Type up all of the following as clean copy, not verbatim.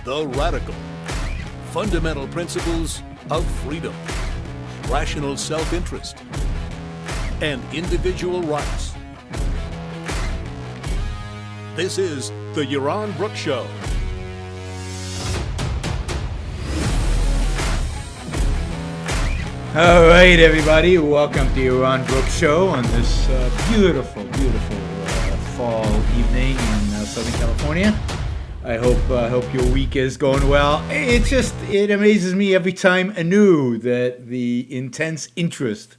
the radical, fundamental principles of freedom, rational self-interest, and individual rights. This is the Yaron Brook Show. All right, everybody, welcome to Yaron Brook Show on this beautiful fall evening in Southern California. I hope your week is going well. It amazes me every time anew that the intense interest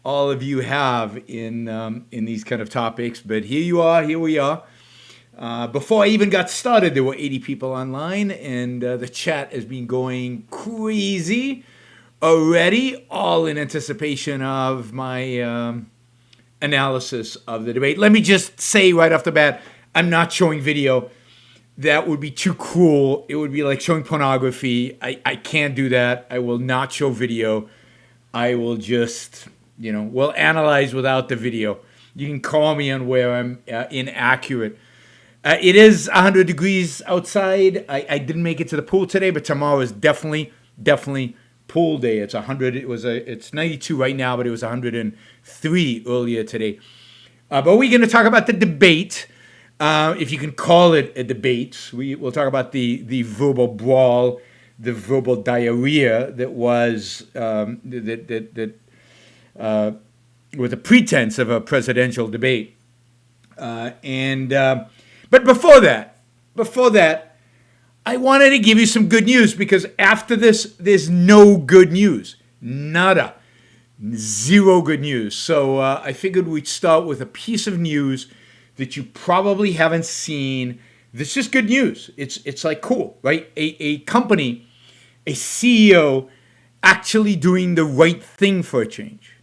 all of you have in these kind of topics. But here we are. Before I even got started, there were 80 people online, and the chat has been going crazy already, all in anticipation of my analysis of the debate. Let me just say right off the bat, I'm not showing video. That would be too cruel. It would be like showing pornography. I can't do that. I will not show video. I will just, we'll analyze without the video. You can call me on where I'm inaccurate. It is 100 degrees outside. I didn't make it to the pool today, but tomorrow is definitely pool day. It's 100. It's 92 right now, but it was 103 earlier today. But we're going to talk about the debate, if you can call it a debate. We'll talk about the verbal brawl, the verbal diarrhea that was with a pretense of a presidential debate. But before that, I wanted to give you some good news, because after this, there's no good news. Nada. Zero good news. So I figured we'd start with a piece of news that you probably haven't seen. This is good news. It's like cool, right? A company, a CEO actually doing the right thing for a change.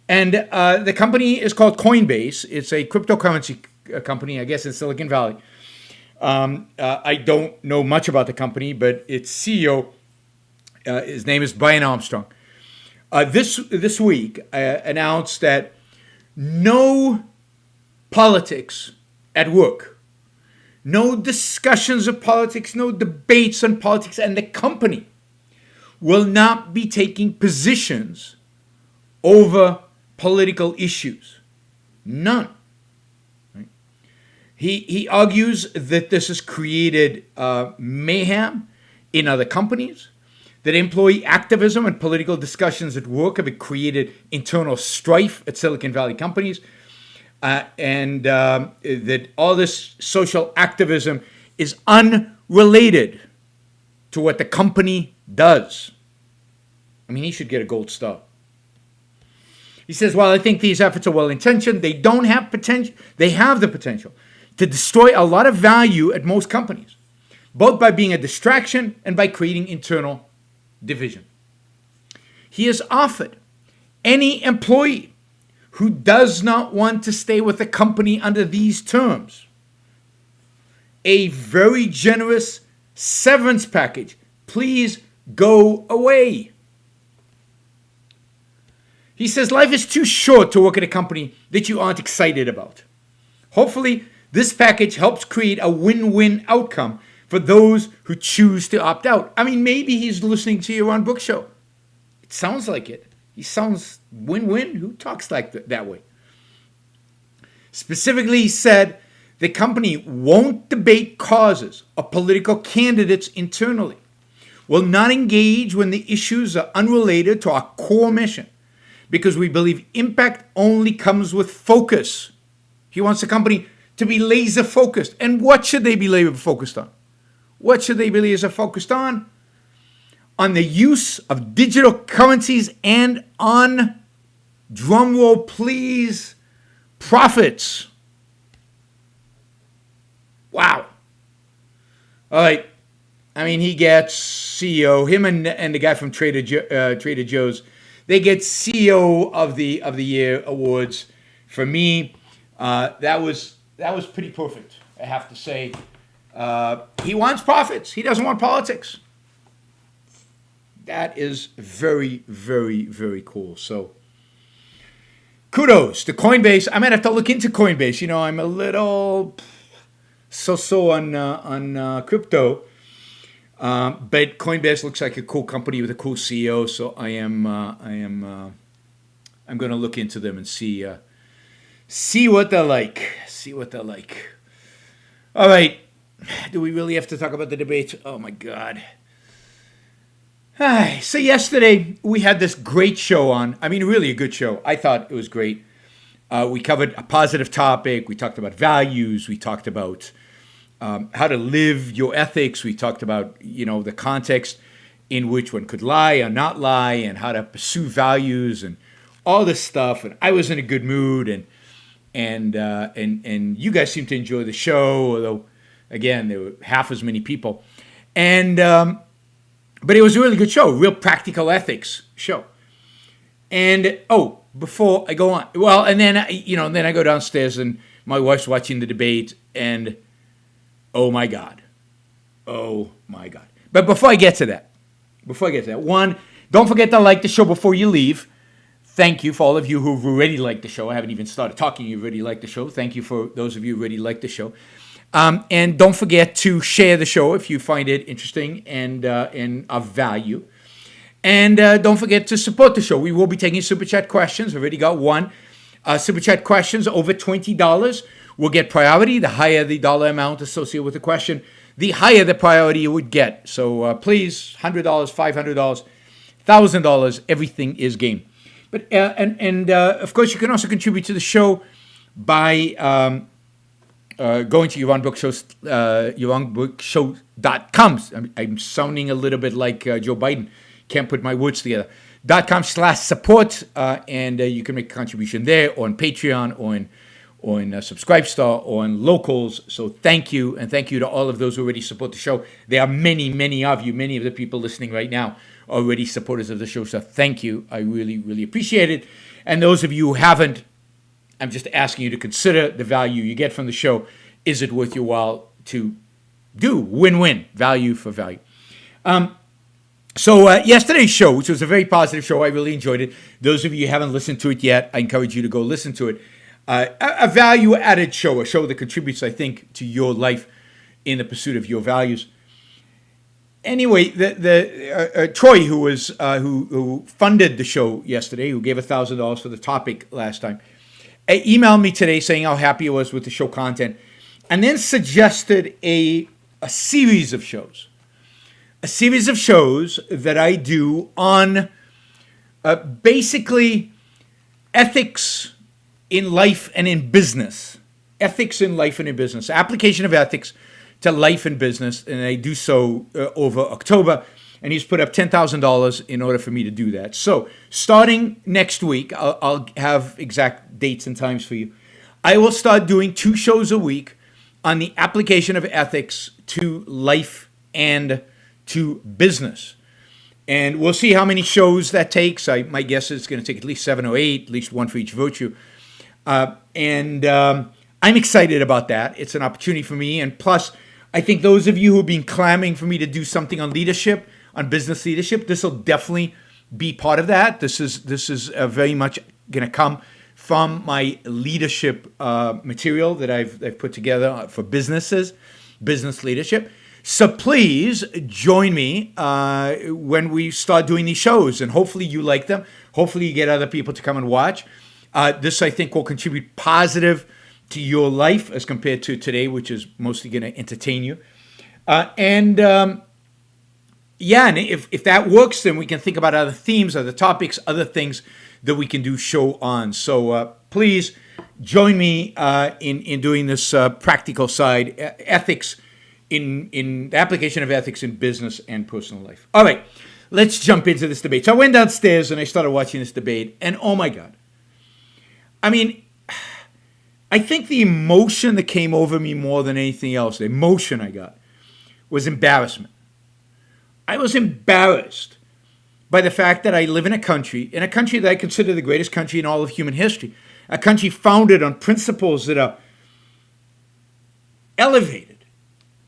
And the company is called Coinbase. It's a cryptocurrency company, I guess, in Silicon Valley. I don't know much about the company, but its CEO, his name is Brian Armstrong. This week announced that no politics at work, no discussions of politics, no debates on politics, and the company will not be taking positions over political issues. None. Right? He argues that this has created mayhem in other companies, that employee activism and political discussions at work have created internal strife at Silicon Valley companies, and that all this social activism is unrelated to what the company does. I mean, he should get a gold star. He says, "While I think these efforts are well-intentioned, they don't have potential. They have the potential to destroy a lot of value at most companies, both by being a distraction and by creating internal division." He has offered any employee who does not want to stay with the company under these terms a very generous severance package. Please go away. He says life is too short to work at a company that you aren't excited about. Hopefully, this package helps create a win-win outcome for those who choose to opt out. I mean, maybe he's listening to your Yaron Brook Show. It sounds like it. He sounds win-win. Who talks like that way? Specifically, he said the company won't debate causes or political candidates internally, will not engage when the issues are unrelated to our core mission, because we believe impact only comes with focus. He wants the company to be laser focused. And what should they be laser focused on? What should they be laser focused on? On the use of digital currencies and on, drumroll please, profits. Wow. All right. I mean, he gets CEO, him and the guy from Trader Joe's, they get CEO of the Year awards. For me, that was pretty perfect, I have to say. He wants profits. He doesn't want politics. That is very, very, very cool. So kudos to Coinbase. I might have to look into Coinbase. I'm a little so on crypto. But Coinbase looks like a cool company with a cool CEO. So I'm going to look into them and see what they're like. See what they're like. All right. Do we really have to talk about the debate? Oh my God. So yesterday we had this great show on. I mean, really a good show. I thought it was great. We covered a positive topic. We talked about values. We talked about how to live your ethics. We talked about, the context in which one could lie or not lie, and how to pursue values and all this stuff. And I was in a good mood, and you guys seemed to enjoy the show, although again there were half as many people. And but it was a really good show, real practical ethics show. And before I go on, well, and then then I go downstairs and my wife's watching the debate, and oh my God. But before I get to that, one, don't forget to like the show before you leave. Thank you for all of you who've already liked the show. I haven't even started talking. You've already liked the show. Thank you for those of you who already liked the show. And don't forget to share the show if you find it interesting and of value. And don't forget to support the show. We will be taking Super Chat questions. We've already got one. Super Chat questions over $20 will get priority. The higher the dollar amount associated with the question, the higher the priority you would get. So please, $100, $500, $1,000, everything is game. But of course, you can also contribute to the show by going to Yaron Brook Shows, yaronbrookshow.com. I'm sounding a little bit like Joe Biden. Can't put my words together. .com/support, and you can make a contribution there, or on Patreon, or on Subscribestar, or on Locals. So thank you, and thank you to all of those who already support the show. There are many of you, many of the people listening right now, already supporters of the show. So thank you. I really, really appreciate it. And those of you who haven't, I'm just asking you to consider the value you get from the show. Is it worth your while to do? Win-win, value for value. So yesterday's show, which was a very positive show, I really enjoyed it. Those of you who haven't listened to it yet, I encourage you to go listen to it. A value-added show, a show that contributes, I think, to your life in the pursuit of your values. Anyway, the Troy, who funded the show yesterday, who gave $1,000 for the topic last time, emailed me today saying how happy he was with the show content, and then suggested a series of shows. A series of shows that I do on basically ethics in life and in business. Ethics in life and in business. Application of ethics to life and business. And I do so over October. And he's put up $10,000 in order for me to do that. So starting next week, I'll have exact dates and times for you. I will start doing 2 shows a week on the application of ethics to life and to business. And we'll see how many shows that takes. My guess is it's going to take at least 7 or 8, at least one for each virtue. And I'm excited about that. It's an opportunity for me. And plus, I think those of you who have been clamoring for me to do something on leadership, on business leadership, this will definitely be part of that. This is very much going to come from my leadership material that I've put together for businesses, business leadership. So please join me when we start doing these shows, and hopefully you like them. Hopefully you get other people to come and watch. This, I think, will contribute positive to your life as compared to today, which is mostly going to entertain you. And if that works, then we can think about other themes, other topics, other things that we can do show on. So please join me in doing this practical side, ethics, in the application of ethics in business and personal life. All right, let's jump into this debate. So I went downstairs and I started watching this debate, and oh my God. I mean, I think the emotion that came over me more than anything else, the emotion I got, was embarrassment. I was embarrassed by the fact that I live in a country that I consider the greatest country in all of human history, a country founded on principles that are elevated,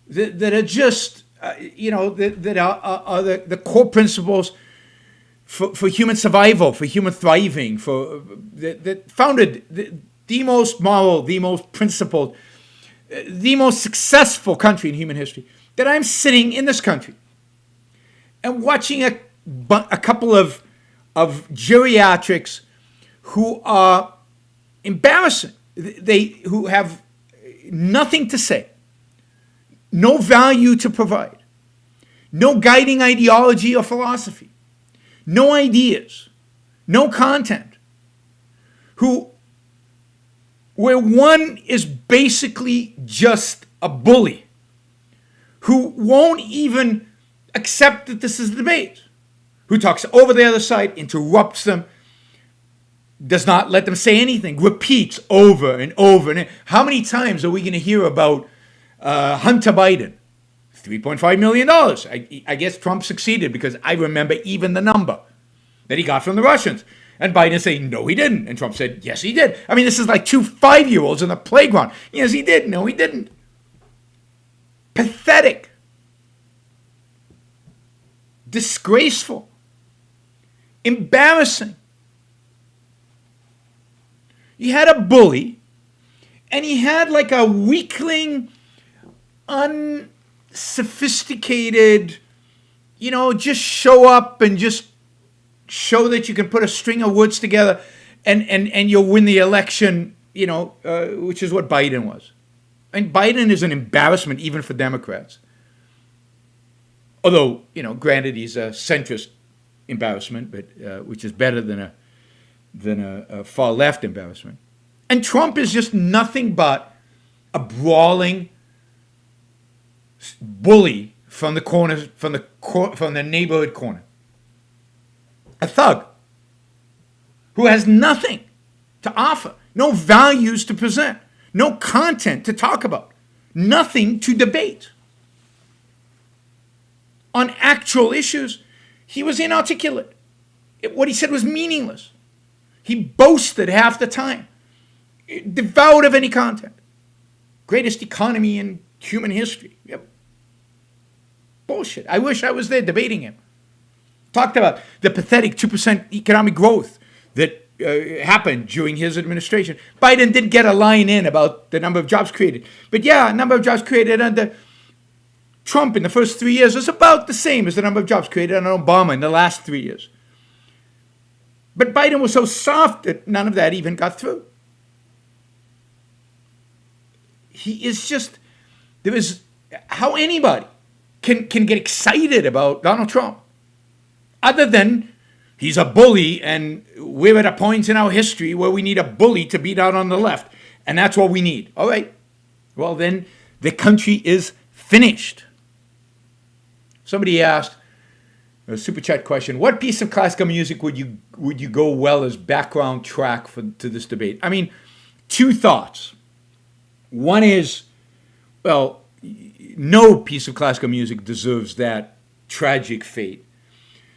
that are just, that are the core principles for human survival, for human thriving, that founded the most moral, the most principled, the most successful country in human history, that I'm sitting in this country and watching a couple of geriatrics who are embarrassing. Who have nothing to say, no value to provide, no guiding ideology or philosophy, no ideas, no content, where one is basically just a bully, who won't even accept that this is a debate, who talks over the other side, interrupts them, does not let them say anything, repeats over and over. And how many times are we going to hear about Hunter Biden? $3.5 million. I guess Trump succeeded because I remember even the number that he got from the Russians. And Biden saying, no, he didn't. And Trump said, yes, he did. I mean, this is like two 5-year-olds in the playground. Yes, he did. No, he didn't. Pathetic. Disgraceful. Embarrassing. You had a bully, and he had like a weakling, unsophisticated, just show up and just show that you can put a string of words together and you'll win the election, which is what Biden was. And Biden is an embarrassment even for Democrats. Although, granted, he's a centrist embarrassment, but which is better than a far left embarrassment. And Trump is just nothing but a brawling bully from the corner, from the neighborhood corner. A thug who has nothing to offer, no values to present, no content to talk about, nothing to debate. On actual issues, he was inarticulate. What he said was meaningless. He boasted half the time, devoid of any content. Greatest economy in human history. Yep. Bullshit. I wish I was there debating him. Talked about the pathetic 2% economic growth that happened during his administration. Biden did get a line in about the number of jobs created. But yeah, number of jobs created under Trump in the first 3 years was about the same as the number of jobs created under Obama in the last 3 years. But Biden was so soft that none of that even got through. He is just, how anybody can get excited about Donald Trump, other than he's a bully and we're at a point in our history where we need a bully to beat out on the left. And that's what we need. All right. Well, then the country is finished. Somebody asked, a super chat question, what piece of classical music would you go well as background track to this debate? I mean, two thoughts. One is, well, no piece of classical music deserves that tragic fate.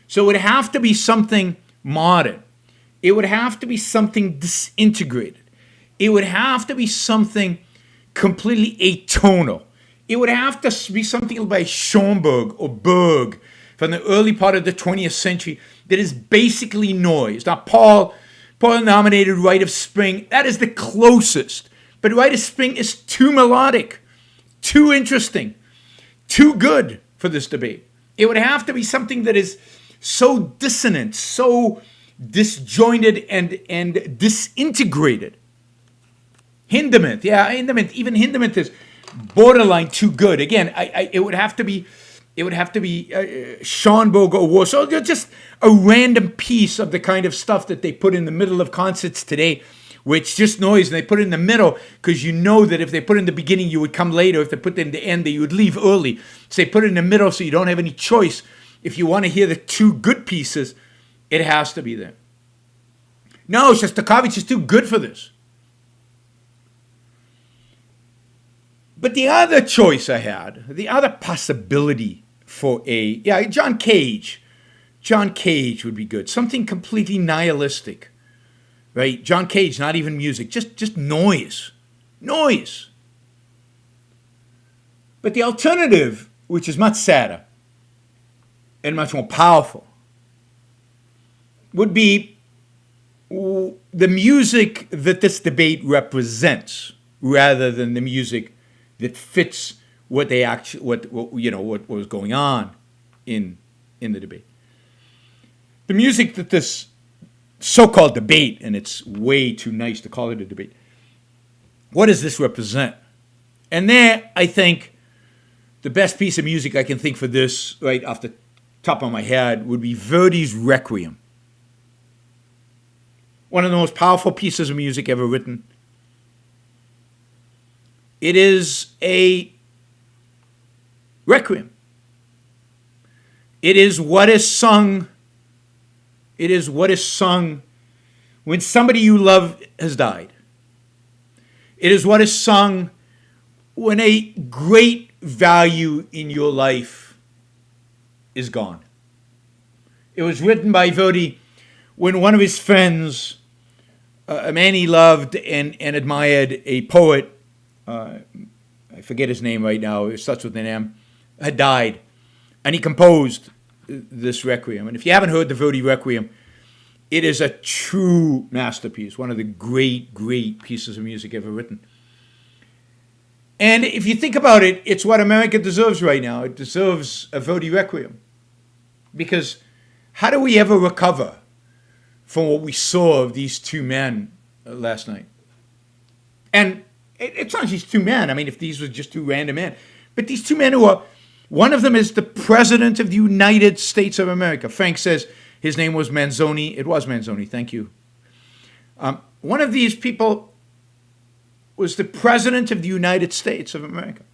So it would have to be something modern. It would have to be something disintegrated. It would have to be something completely atonal. It would have to be something by Schoenberg or Berg from the early part of the 20th century that is basically noise. Now, Paul nominated Rite of Spring. That is the closest. But Rite of Spring is too melodic, too interesting, too good for this debate. It would have to be something that is so dissonant, so disjointed and disintegrated. Hindemith, even Hindemith is borderline too good. Again, it would have to be Schoenberg or Warsaw. So just a random piece of the kind of stuff that they put in the middle of concerts today, which just noise, and they put it in the middle because you know that if they put it in the beginning, you would come later. If they put it in the end, you would leave early. So they put it in the middle so you don't have any choice. If you want to hear the two good pieces, it has to be there. No, Shostakovich is too good for this. But the other choice I had, the other possibility for John Cage. John Cage would be good. Something completely nihilistic, right? John Cage, not even music, just noise. Noise. But the alternative, which is much sadder and much more powerful, would be the music that this debate represents rather than the music that fits what they actually what was going on in the debate. The music that this so-called debate, and it's way too nice to call it a debate, what does this represent? And there, I think, the best piece of music I can think for this, right off the top of my head, would be Verdi's Requiem. One of the most powerful pieces of music ever written. It is a requiem. It is what is sung. It is what is sung when somebody you love has died. It is what is sung when a great value in your life is gone. It was written by Verdi when one of his friends, a man he loved and admired, a poet, I forget his name right now, it starts with an M, had died. And he composed this Requiem. And if you haven't heard the Verdi Requiem, it is a true masterpiece, one of the great, great pieces of music ever written. And if you think about it, it's what America deserves right now. It deserves a Verdi Requiem. Because how do we ever recover from what we saw of these two men last night? And it's not just two men. I mean, if these were just two random men. But these two men who are, one of them is the President of the United States of America. Frank says his name was Manzoni. It was Manzoni, thank you. One of these people was the President of the United States of America.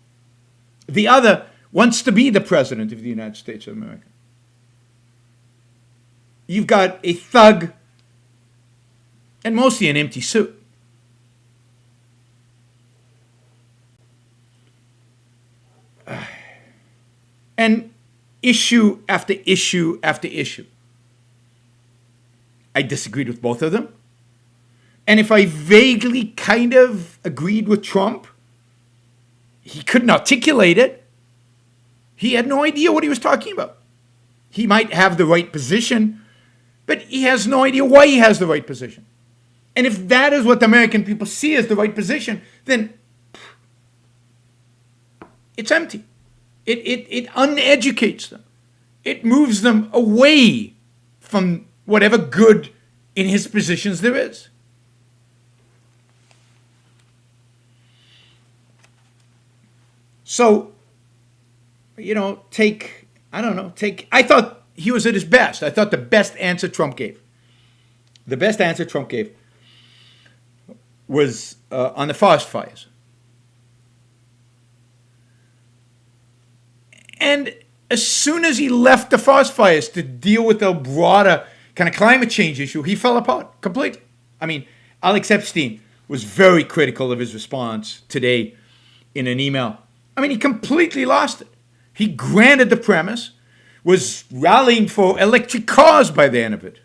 The other wants to be the President of the United States of America. You've got a thug and mostly an empty suit. And issue after issue after issue. I disagreed with both of them. And if I vaguely kind of agreed with Trump, he couldn't articulate it. He had no idea what he was talking about. He might have the right position, but he has no idea why he has the right position. And if that is what the American people see as the right position, then it's empty. It uneducates them. It moves them away from whatever good in his positions there is. So, I thought he was at his best. I thought the best answer Trump gave was on the forest fires. And as soon as he left the forest fires to deal with the broader kind of climate change issue, he fell apart completely. I mean, Alex Epstein was very critical of his response today in an email. I mean, he completely lost it. He granted the premise, was rallying for electric cars by the end of it.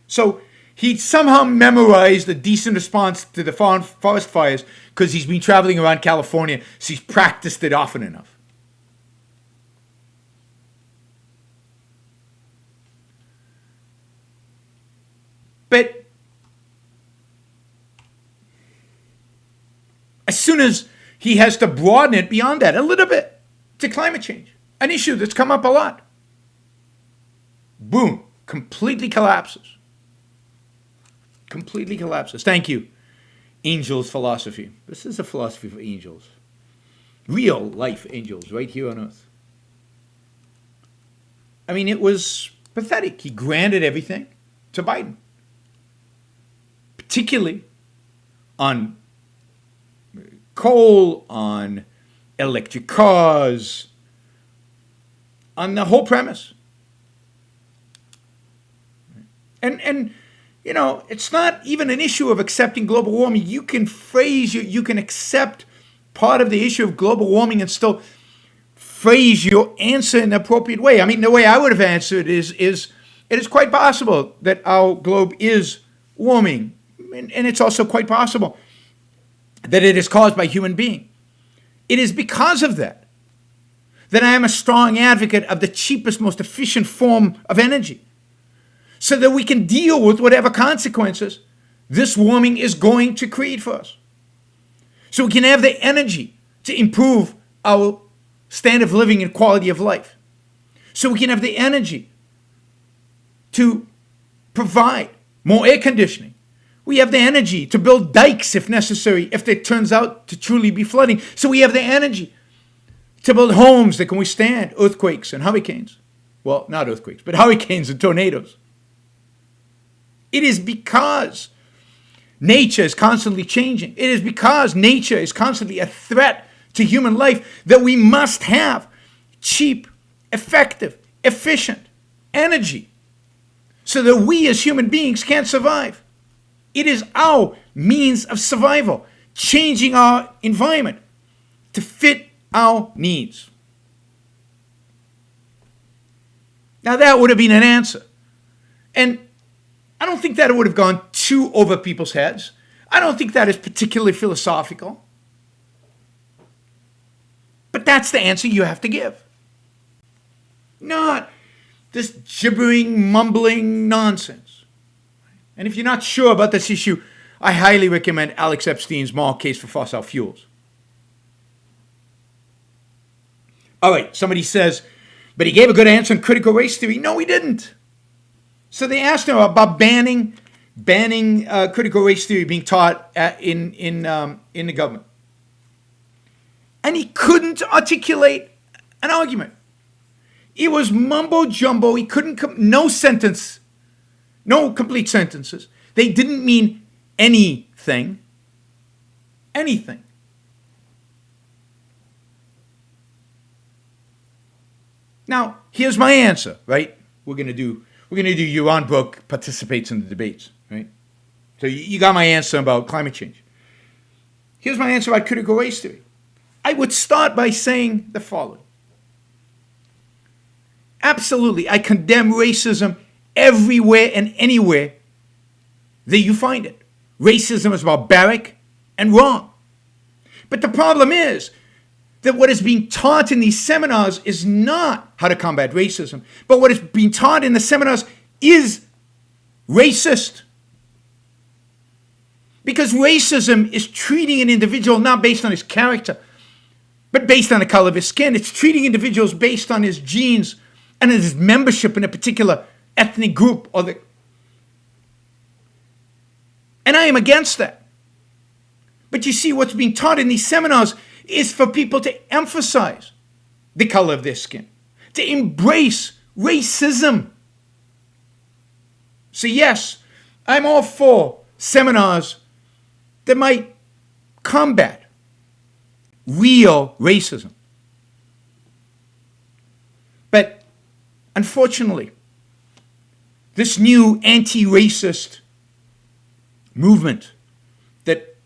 So he somehow memorized a decent response to the forest fires because he's been traveling around California, so he's practiced it often enough. But as soon as he has to broaden it beyond that a little bit to climate change, an issue that's come up a lot, boom, completely collapses. Completely collapses. Thank you, Angels Philosophy. This is a philosophy for angels. Real life angels right here on earth. I mean, it was pathetic. He granted everything to Biden. Particularly on coal, on electric cars, on the whole premise. And it's not even an issue of accepting global warming. You can you can accept part of the issue of global warming and still phrase your answer in the appropriate way. I mean, the way I would have answered is it is quite possible that our globe is warming. And it's also quite possible that it is caused by human being. It is because of that I am a strong advocate of the cheapest, most efficient form of energy, so that we can deal with whatever consequences this warming is going to create for us. so we can have the energy to improve our standard of living and quality of life, so we can have the energy to provide more air conditioning. We have the energy to build dikes if necessary, if it turns out to truly be flooding. So we have the energy to build homes that can withstand earthquakes and hurricanes. Well, not earthquakes, but hurricanes and tornadoes. It is because nature is constantly changing. It is because nature is constantly a threat to human life that we must have cheap, effective, efficient energy so that we as human beings can survive. It is our means of survival, changing our environment to fit our needs. Now that would have been an answer. And I don't think that it would have gone too over people's heads. I don't think that is particularly philosophical. But that's the answer you have to give. Not this gibbering, mumbling nonsense. And if you're not sure about this issue, I highly recommend Alex Epstein's Moral Case for Fossil Fuels. All right, somebody says, but he gave a good answer on critical race theory. No, he didn't. So they asked him about banning critical race theory being taught in the government. And he couldn't articulate an argument. It was mumbo jumbo. He couldn't no complete sentences. They didn't mean anything. Anything. Now, here's my answer, right? We're gonna do Yaron Brook participates in the debates, right? So you got my answer about climate change. Here's my answer about critical race theory. I would start by saying the following. Absolutely, I condemn racism everywhere and anywhere that you find it. Racism is barbaric and wrong. But the problem is that what is being taught in these seminars is not how to combat racism, but what is being taught in the seminars is racist. Because racism is treating an individual not based on his character, but based on the color of his skin. It's treating individuals based on his genes and his membership in a particular ethnic group. And I am against that. But you see, what's being taught in these seminars is for people to emphasize the color of their skin, to embrace racism. So yes, I'm all for seminars that might combat real racism. But unfortunately, this new anti-racist movement that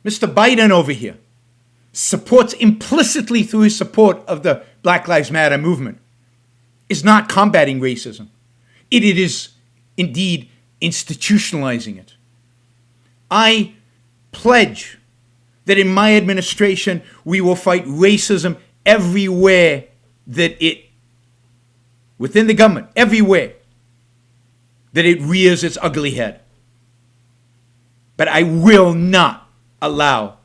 Mr. Biden over here supports implicitly through his support of the Black Lives Matter movement is not combating racism. It is indeed institutionalizing it. I pledge that in my administration, we will fight racism everywhere within the government, everywhere that it rears its ugly head. But I will not allow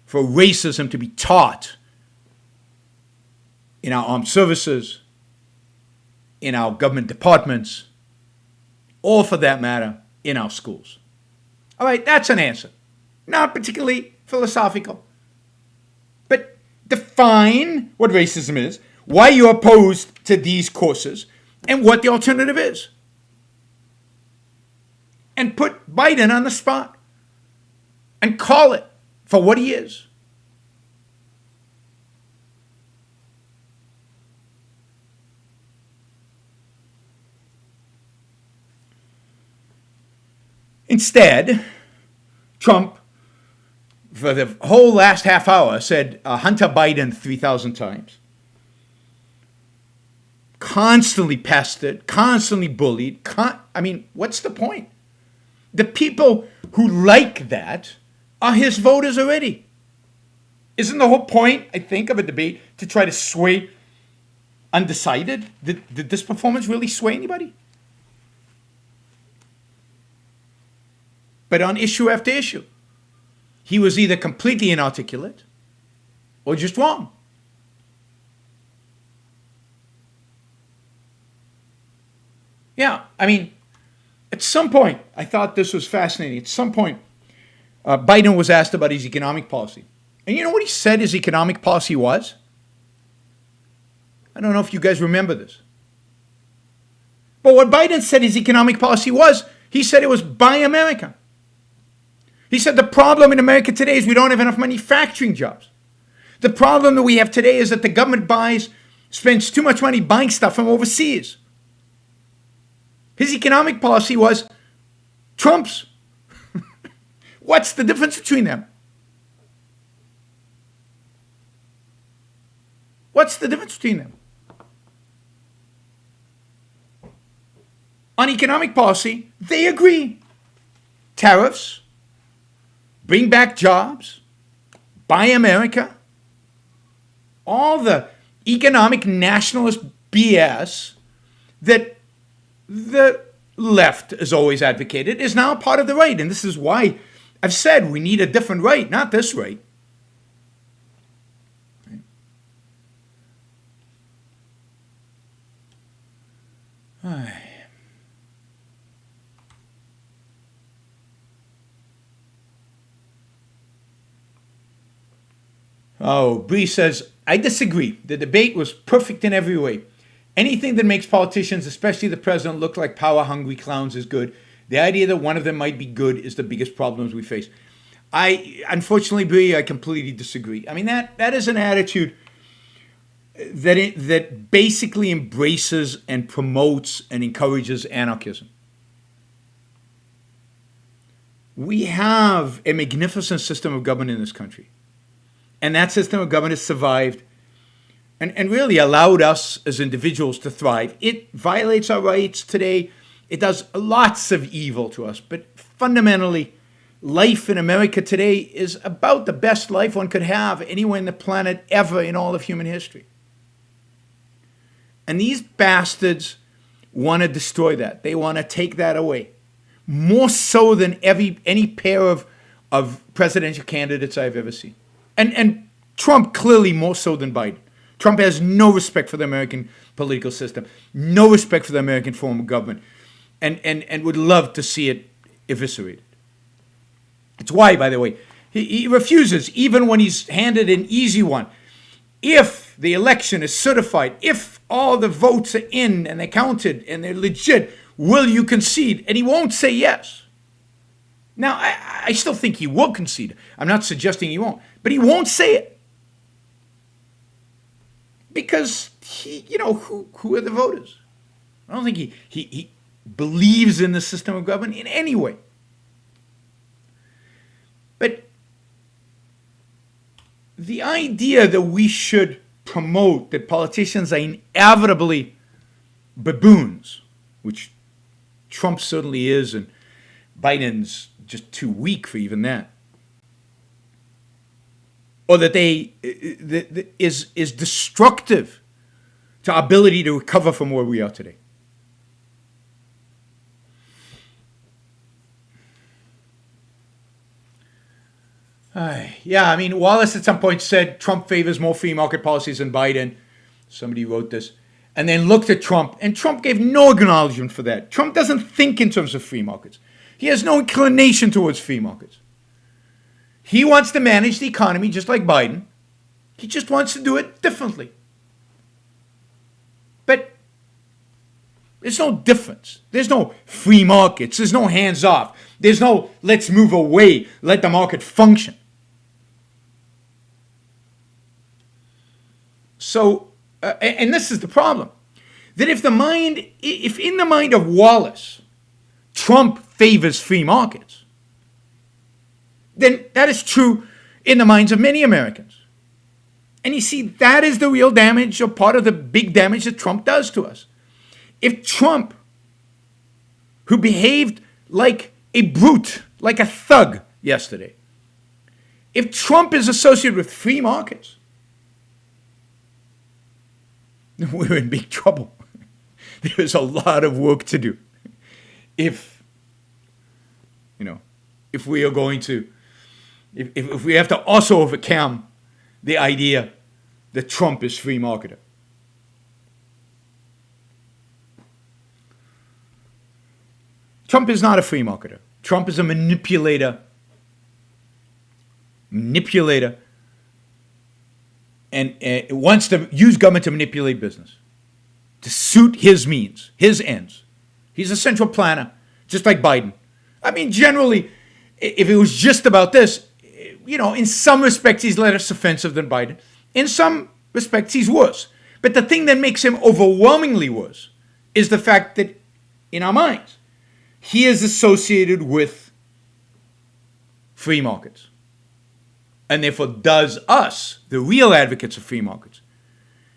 for racism to be taught in our armed services, in our government departments, or for that matter, in our schools. All right, that's an answer. Not particularly philosophical. But define what racism is, why you're opposed to these courses, and what the alternative is. And put Biden on the spot. And call it for what he is. Instead, Trump, for the whole last half hour, said Hunter Biden 3,000 times. Constantly pestered, constantly bullied. What's the point? The people who like that are his voters already. Isn't the whole point, I think, of a debate to try to sway undecided? Did this performance really sway anybody? but on issue after issue, he was either completely inarticulate or just wrong. Yeah, I mean, at some point, I thought this was fascinating. At some point, Biden was asked about his economic policy. And you know what he said his economic policy was? I don't know if you guys remember this. But what Biden said his economic policy was, he said it was buy America. He said the problem in America today is we don't have enough manufacturing jobs. The problem that we have today is that the government spends too much money buying stuff from overseas. His economic policy was Trump's. What's the difference between them? What's the difference between them? On economic policy, they agree. Tariffs, bring back jobs, buy America, all the economic nationalist BS that the left has always advocated is now part of the right. And this is why I've said we need a different right, not this right. Oh, Bree says, I disagree. The debate was perfect in every way. Anything that makes politicians, especially the president, look like power-hungry clowns is good. The idea that one of them might be good is the biggest problems we face. Unfortunately, Bree, I completely disagree. I mean, that is an attitude that basically embraces and promotes and encourages anarchism. We have a magnificent system of government in this country. And that system of government has survived and really allowed us as individuals to thrive. It violates our rights today. It does lots of evil to us. But fundamentally, life in America today is about the best life one could have anywhere on the planet ever in all of human history. And these bastards want to destroy that. They want to take that away. More so than any pair of presidential candidates I've ever seen. And Trump clearly more so than Biden. Trump has no respect for the American political system, no respect for the American form of government, and would love to see it eviscerated. It's why, by the way, he refuses, even when he's handed an easy one. If the election is certified, if all the votes are in and they're counted and they're legit, will you concede? And he won't say yes. Now, I still think he will concede. I'm not suggesting he won't. But he won't say it. Because, who are the voters? I don't think he believes in the system of government in any way. But the idea that we should promote that politicians are inevitably baboons, which Trump certainly is, and Biden's just too weak for even that, or that is destructive to our ability to recover from where we are today. Yeah, I mean, Wallace at some point said Trump favors more free market policies than Biden. Somebody wrote this. And then looked at Trump, and Trump gave no acknowledgement for that. Trump doesn't think in terms of free markets. He has no inclination towards free markets. He wants to manage the economy just like Biden. He just wants to do it differently. But there's no difference. There's no free markets. There's no hands off. There's no let's move away, let the market function. So, and this is the problem, that if in the mind of Wallace, Trump favors free markets, then that is true in the minds of many Americans. And you see, that is the real damage, or part of the big damage that Trump does to us. If Trump, who behaved like a brute, like a thug yesterday, if Trump is associated with free markets, we're in big trouble. There's a lot of work to do. If if we are going to, if we have to also overcome the idea that Trump is free marketer. Trump is not a free marketer. Trump is a manipulator, and wants to use government to manipulate business, to suit his means, his ends. He's a central planner, just like Biden. I mean, generally, if it was just about this, in some respects he's less offensive than Biden. In some respects he's worse. But the thing that makes him overwhelmingly worse is the fact that, in our minds, he is associated with free markets, and therefore does us, the real advocates of free markets,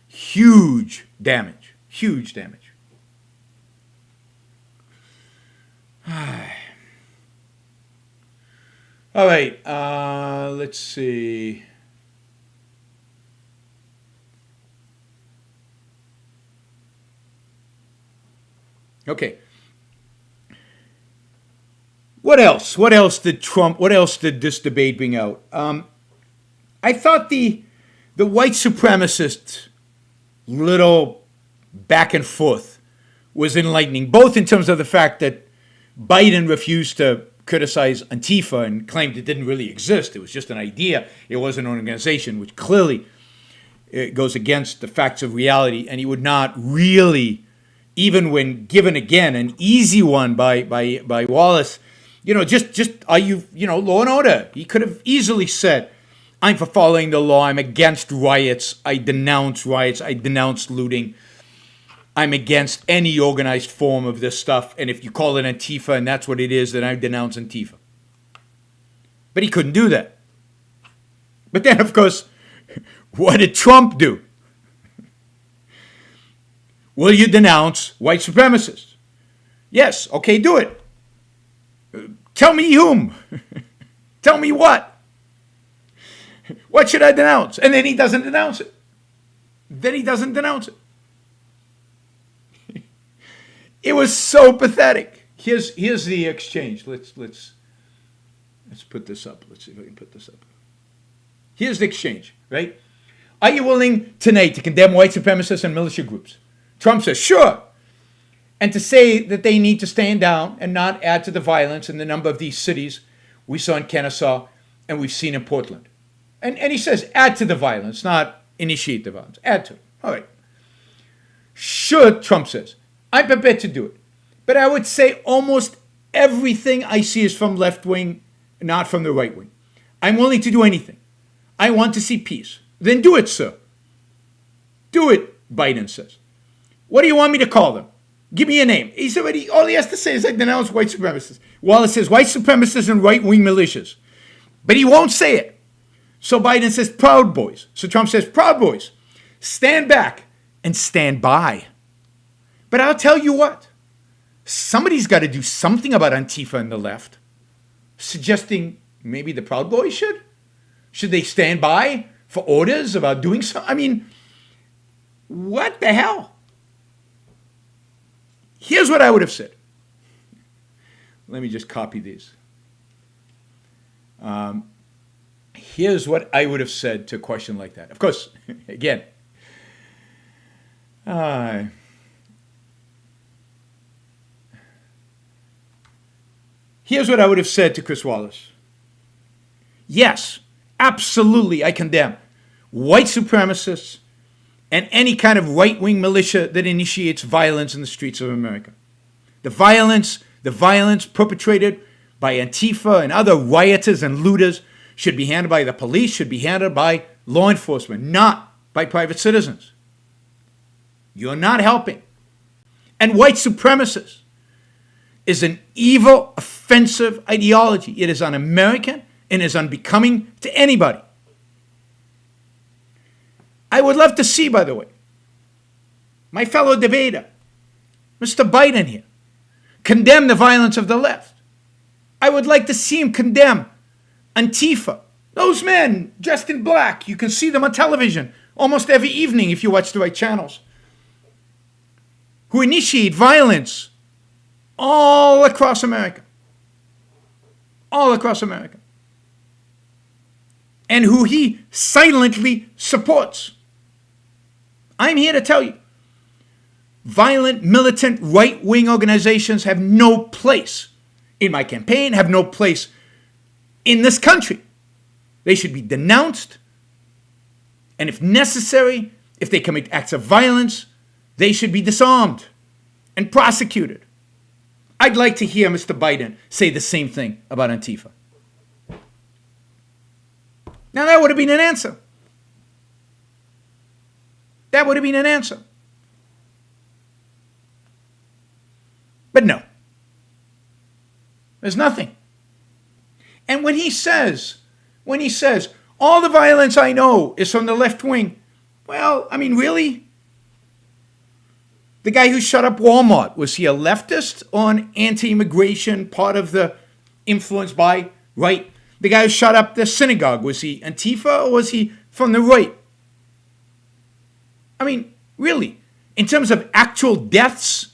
huge damage. Huge damage. All right, let's see. Okay. What else? What else did this debate bring out? I thought the white supremacist little back and forth was enlightening, both in terms of the fact that Biden refused to criticize Antifa and claimed it didn't really exist. It was just an idea. It wasn't an organization, which clearly goes against the facts of reality. And he would not really, even when given again an easy one by Wallace, just are you, law and order. He could have easily said, I'm for following the law. I'm against riots. I denounce riots. I denounce looting. I'm against any organized form of this stuff. And if you call it Antifa and that's what it is, then I denounce Antifa. But he couldn't do that. But then, of course, what did Trump do? Will you denounce white supremacists? Yes. Okay, do it. Tell me whom. Tell me what. What should I denounce? And then he doesn't denounce it. It was so pathetic. Here's the exchange. Let's put this up. Let's see if I can put this up. Here's the exchange, right? Are you willing tonight to condemn white supremacists and militia groups? Trump says, sure. And to say that they need to stand down and not add to the violence in the number of these cities we saw in Kennesaw and we've seen in Portland. And he says, add to the violence, not initiate the violence. Add to it. All right. Should, Trump says, I'm prepared to do it. But I would say almost everything I see is from left wing, not from the right wing. I'm willing to do anything. I want to see peace. Then do it, sir. Do it, Biden says. What do you want me to call them? Give me a name. He's already, all he has to say is I denounce white supremacists. Wallace says white supremacists and right-wing militias. But he won't say it. So Biden says Proud Boys. So Trump says Proud Boys. Stand back and stand by. But I'll tell you what. Somebody's got to do something about Antifa and the left. Suggesting maybe the Proud Boys should? Should they stand by for orders about doing something? I mean, what the hell? Here's what I would have said. Let me just copy these. Here's what I would have said to a question like that. Of course, again, here's what I would have said to Chris Wallace. Yes, absolutely, I condemn white supremacists and any kind of right-wing militia that initiates violence in the streets of America. The violence perpetrated by Antifa and other rioters and looters should be handled by the police, should be handled by law enforcement, not by private citizens. You're not helping. And white supremacists is an evil, offensive ideology. It is un-American and is unbecoming to anybody. I would love to see, by the way, my fellow debater, Mr. Biden here, condemn the violence of the left. I would like to see him condemn Antifa. Those men dressed in black, you can see them on television almost every evening if you watch the right channels, who initiate violence all across America. all across America, and who he silently supports. I'm here to tell you, violent, militant, right-wing organizations have no place in my campaign, have no place in this country. They should be denounced, and if necessary, if they commit acts of violence, they should be disarmed and prosecuted. I'd like to hear Mr. Biden say the same thing about Antifa. Now that would have been an answer. That would have been an answer. But no. There's nothing. And when he says, all the violence I know is from the left wing, well, I mean, really? The guy who shut up Walmart, was he a leftist or an anti-immigration, part of the influence by right? The guy who shut up the synagogue, was he Antifa or was he from the right? I mean, really, in terms of actual deaths,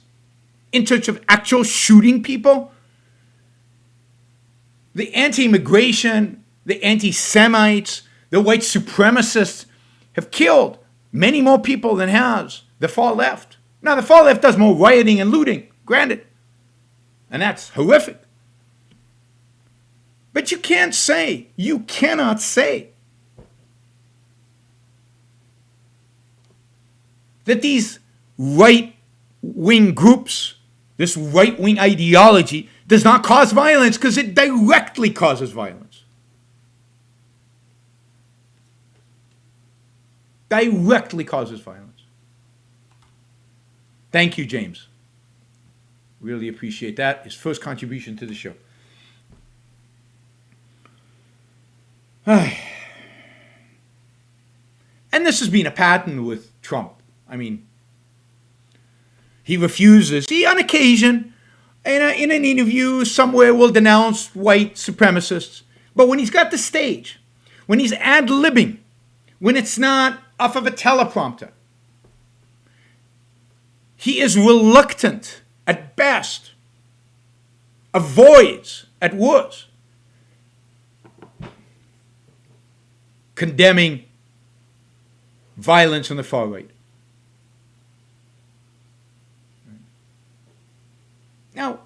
in terms of actual shooting people, the anti-immigration, the anti-Semites, the white supremacists have killed many more people than has the far left. Now, the far left does more rioting and looting, granted, and that's horrific. But you cannot say that these right-wing groups, this right-wing ideology, does not cause violence, because it directly causes violence. Directly causes violence. Thank you, James. Really appreciate that. His first contribution to the show. And this has been a pattern with Trump. I mean, he refuses. He, on occasion, in an interview somewhere, will denounce white supremacists. But when he's got the stage, when he's ad-libbing, when it's not off of a teleprompter, he is reluctant at best, avoids at worst, condemning violence on the far right. Now,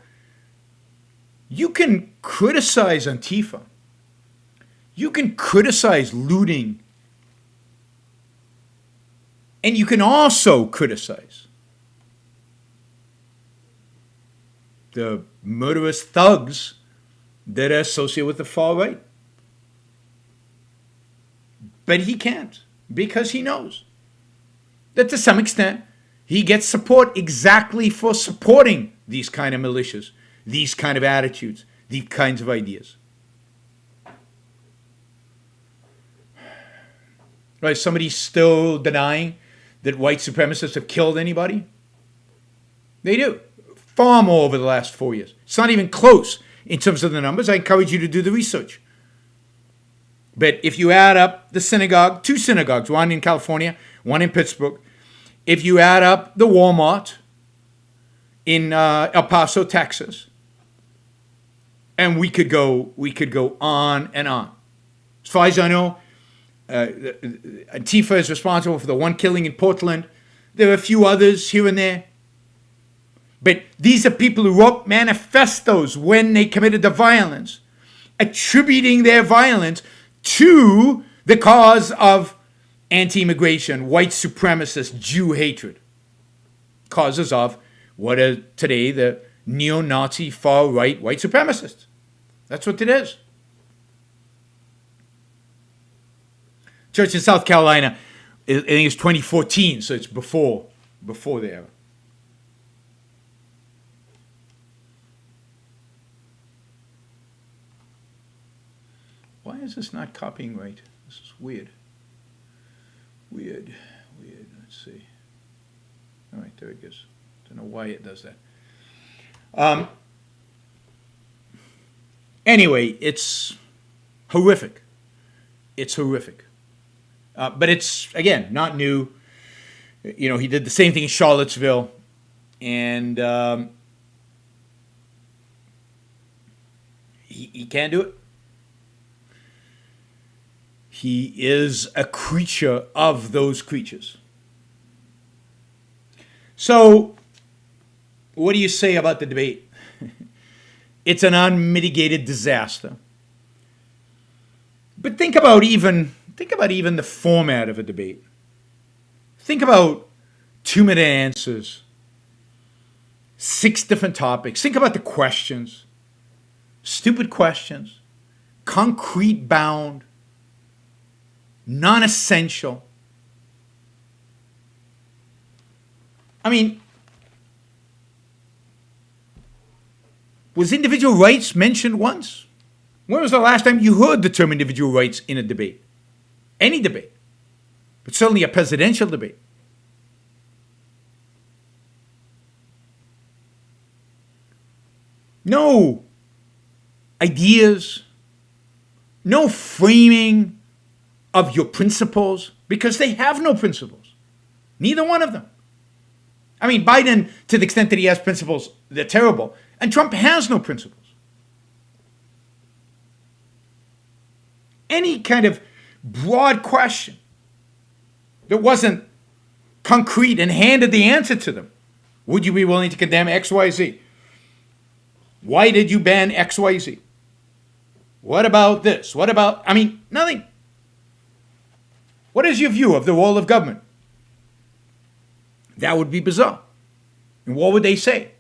you can criticize Antifa. You can criticize looting. And you can also criticize the murderous thugs that are associated with the far right. But he can't, because he knows that to some extent he gets support exactly for supporting these kind of militias, these kind of attitudes, these kinds of ideas. Right? Somebody's still denying that white supremacists have killed anybody? They do. Far more over the last 4 years. It's not even close in terms of the numbers. I encourage you to do the research. But if you add up the synagogue, 2 synagogues, one in California, one in Pittsburgh, if you add up the Walmart in El Paso, Texas, and we could go on and on. As far as I know, Antifa is responsible for the one killing in Portland. There are a few others here and there. But these are people who wrote manifestos when they committed the violence, attributing their violence to the cause of anti-immigration, white supremacist, Jew hatred. Causes of what are today the neo-Nazi, far-right white supremacists. That's what it is. Church in South Carolina, I think it's 2014, so it's before the era. Why is this not copying right? This is weird. Weird. Let's see. All right, there it goes. Don't know why it does that. Anyway, it's horrific. It's horrific. But it's, again, not new. You know, he did the same thing in Charlottesville. And He can't do it. He is a creature of those creatures. So, what do you say about the debate? It's an unmitigated disaster. But think about even the format of a debate. Think about 2-minute answers, 6 different topics. Think about the questions. Stupid questions, concrete bound, non-essential. I mean, was individual rights mentioned once? When was the last time you heard the term individual rights in a debate? Any debate, but certainly a presidential debate. No ideas, no framing of your principles, because they have no principles. Neither one of them. I mean, Biden, to the extent that he has principles, they're terrible. And Trump has no principles. Any kind of broad question that wasn't concrete and handed the answer to them. Would you be willing to condemn XYZ? Why did you ban XYZ? What about this? What about, I mean, nothing. What is your view of the role of government? That would be bizarre. And what would they say?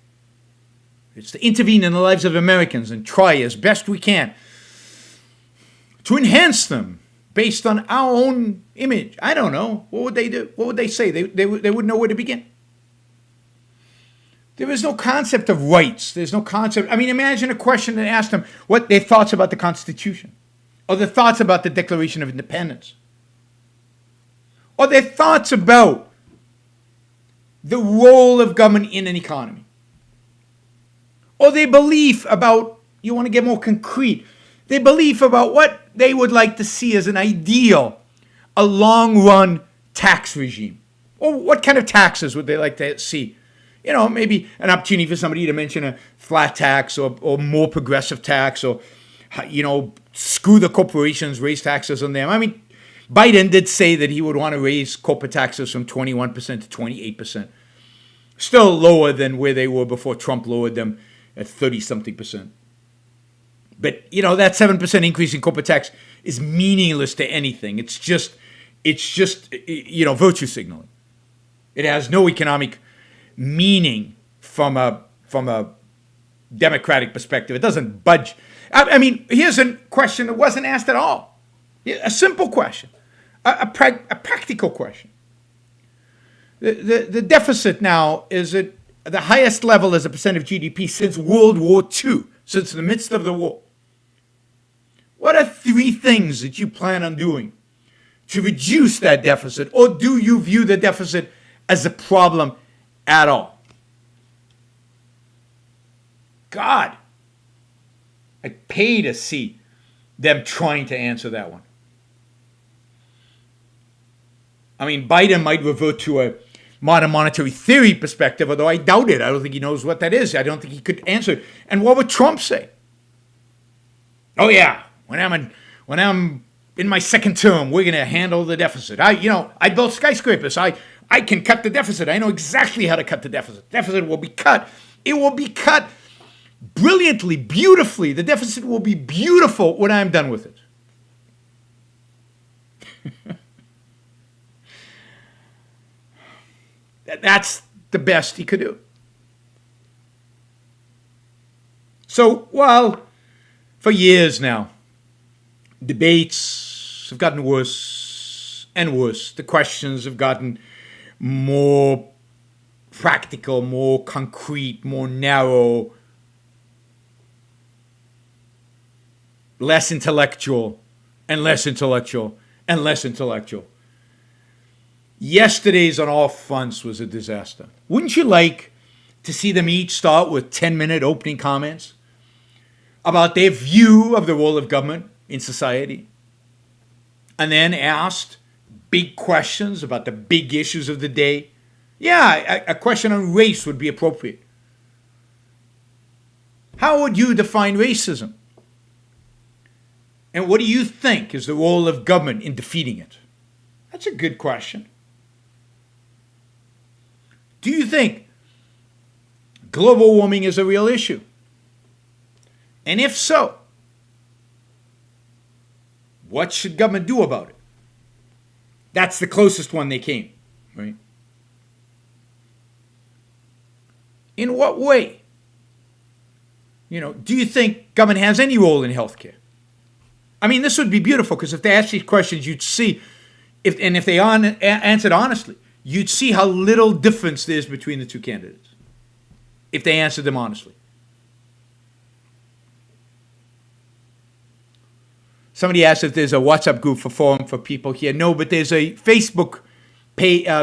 It's to intervene in the lives of Americans and try as best we can to enhance them based on our own image. I don't know. What would they do? What would they say? They wouldn't know where to begin. There is no concept of rights. There's no concept. I mean, imagine a question that asked them what their thoughts about the Constitution, or their thoughts about the Declaration of Independence, or their thoughts about the role of government in an economy, or their belief about, you want to get more concrete, their belief about what they would like to see as an ideal, a long-run tax regime, or what kind of taxes would they like to see. You know, maybe an opportunity for somebody to mention a flat tax or more progressive tax, or, you know, screw the corporations, raise taxes on them. I mean, Biden did say that he would want to raise corporate taxes from 21% to 28%. Still lower than where they were before Trump lowered them at 30-something%. But, you know, that 7% increase in corporate tax is meaningless to anything. It's just, you know, virtue signaling. It has no economic meaning from a democratic perspective. It doesn't budge. I mean, here's a question that wasn't asked at all. A simple question, a practical question. The deficit now is at the highest level as a percent of GDP since World War II, since the midst of the war. What are 3 things that you plan on doing to reduce that deficit, or do you view the deficit as a problem at all? God, I'd pay to see them trying to answer that one. I mean, Biden might revert to a modern monetary theory perspective, although I doubt it. I don't think he knows what that is. I don't think he could answer it. And what would Trump say? Oh yeah, when I'm in my second term, we're going to handle the deficit. I built skyscrapers. I can cut the deficit. I know exactly how to cut the deficit. Deficit will be cut. It will be cut brilliantly, beautifully. The deficit will be beautiful when I'm done with it. That's the best he could do. So, while for years now, debates have gotten worse and worse, the questions have gotten more practical, more concrete, more narrow, less intellectual, and less intellectual, and less intellectual. Yesterday's on all fronts was a disaster. Wouldn't you like to see them each start with 10-minute opening comments about their view of the role of government in society, and then asked big questions about the big issues of the day? Yeah, a question on race would be appropriate. How would you define racism? And what do you think is the role of government in defeating it? That's a good question. Do you think global warming is a real issue? And if so, what should government do about it? That's the closest one they came, right? In what way? Do you think government has any role in healthcare? I mean, this would be beautiful because if they asked these questions, you'd see, if they answered honestly, you'd see how little difference there is between the two candidates if they answered them honestly. Somebody asked if there's a WhatsApp group for forum for people here. No, but there's a Facebook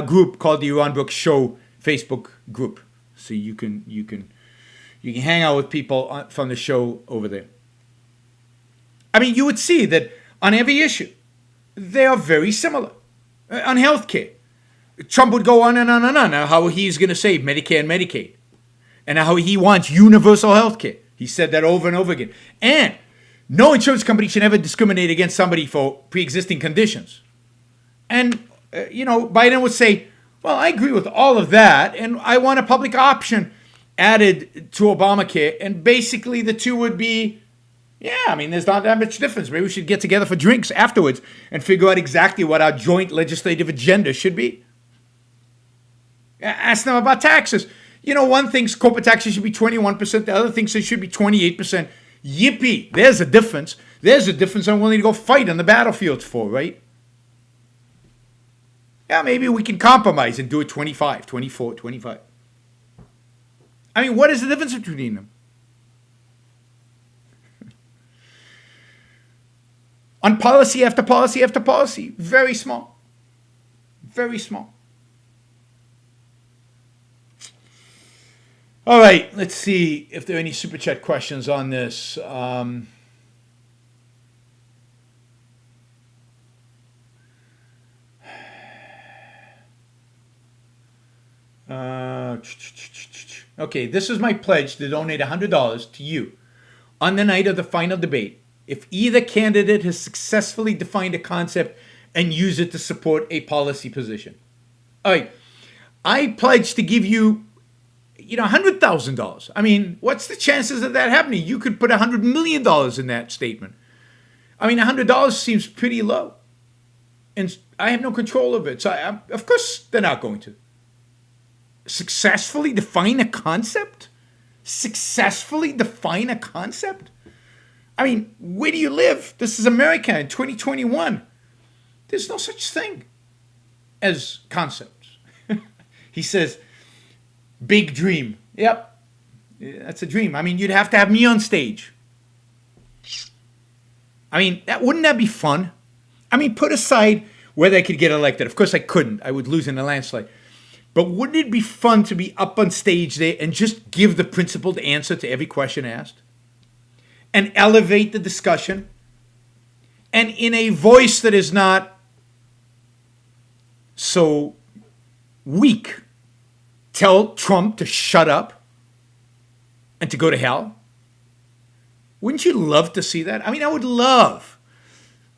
group called the Yaron Brook Show Facebook group. So you can hang out with people from the show over there. I mean, you would see that on every issue, they are very similar. On healthcare, Trump would go on and on and on how he's going to save Medicare and Medicaid, and how he wants universal healthcare. He said that over and over again. And no insurance company should ever discriminate against somebody for pre-existing conditions. And, Biden would say, well, I agree with all of that, and I want a public option added to Obamacare. And basically the two would be, there's not that much difference. Maybe we should get together for drinks afterwards and figure out exactly what our joint legislative agenda should be. Ask them about taxes. One thinks corporate taxes should be 21%. The other thinks it should be 28%. Yippee. There's a difference. There's a difference I'm willing to go fight on the battlefield for, right? Yeah, maybe we can compromise and do it 25, 24, 25. I mean, what is the difference between them? On policy after policy after policy, very small. Very small. All right, let's see if there are any super chat questions on this. Okay, this is my pledge to donate $100 to you on the night of the final debate if either candidate has successfully defined a concept and use it to support a policy position. All right, I pledge to give you $100,000. I mean, what's the chances of that happening? You could put $100 million in that statement. I mean, $100 seems pretty low. And I have no control of it. So, of course, they're not going to. Successfully define a concept? Successfully define a concept? I mean, where do you live? This is America in 2021. There's no such thing as concepts. He says, big dream. Yep, that's a dream. I mean, you'd have to have me on stage. I mean, wouldn't that be fun? I mean, put aside whether I could get elected. Of course I couldn't. I would lose in a landslide. But wouldn't it be fun to be up on stage there and just give the principled answer to every question asked? And elevate the discussion? And in a voice that is not so weak, tell Trump to shut up and to go to hell? Wouldn't you love to see that? I mean, I would love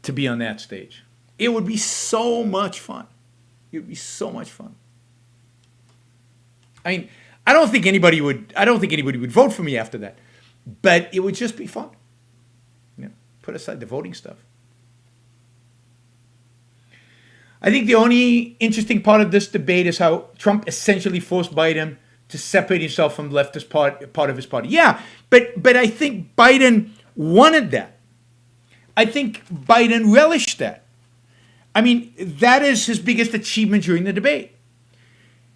to be on that stage. It would be so much fun. It would be so much fun. I mean, I don't think anybody would vote for me after that. But it would just be fun. Put aside the voting stuff. I think the only interesting part of this debate is how Trump essentially forced Biden to separate himself from the leftist part of his party. Yeah, but I think Biden wanted that. I think Biden relished that. I mean, that is his biggest achievement during the debate.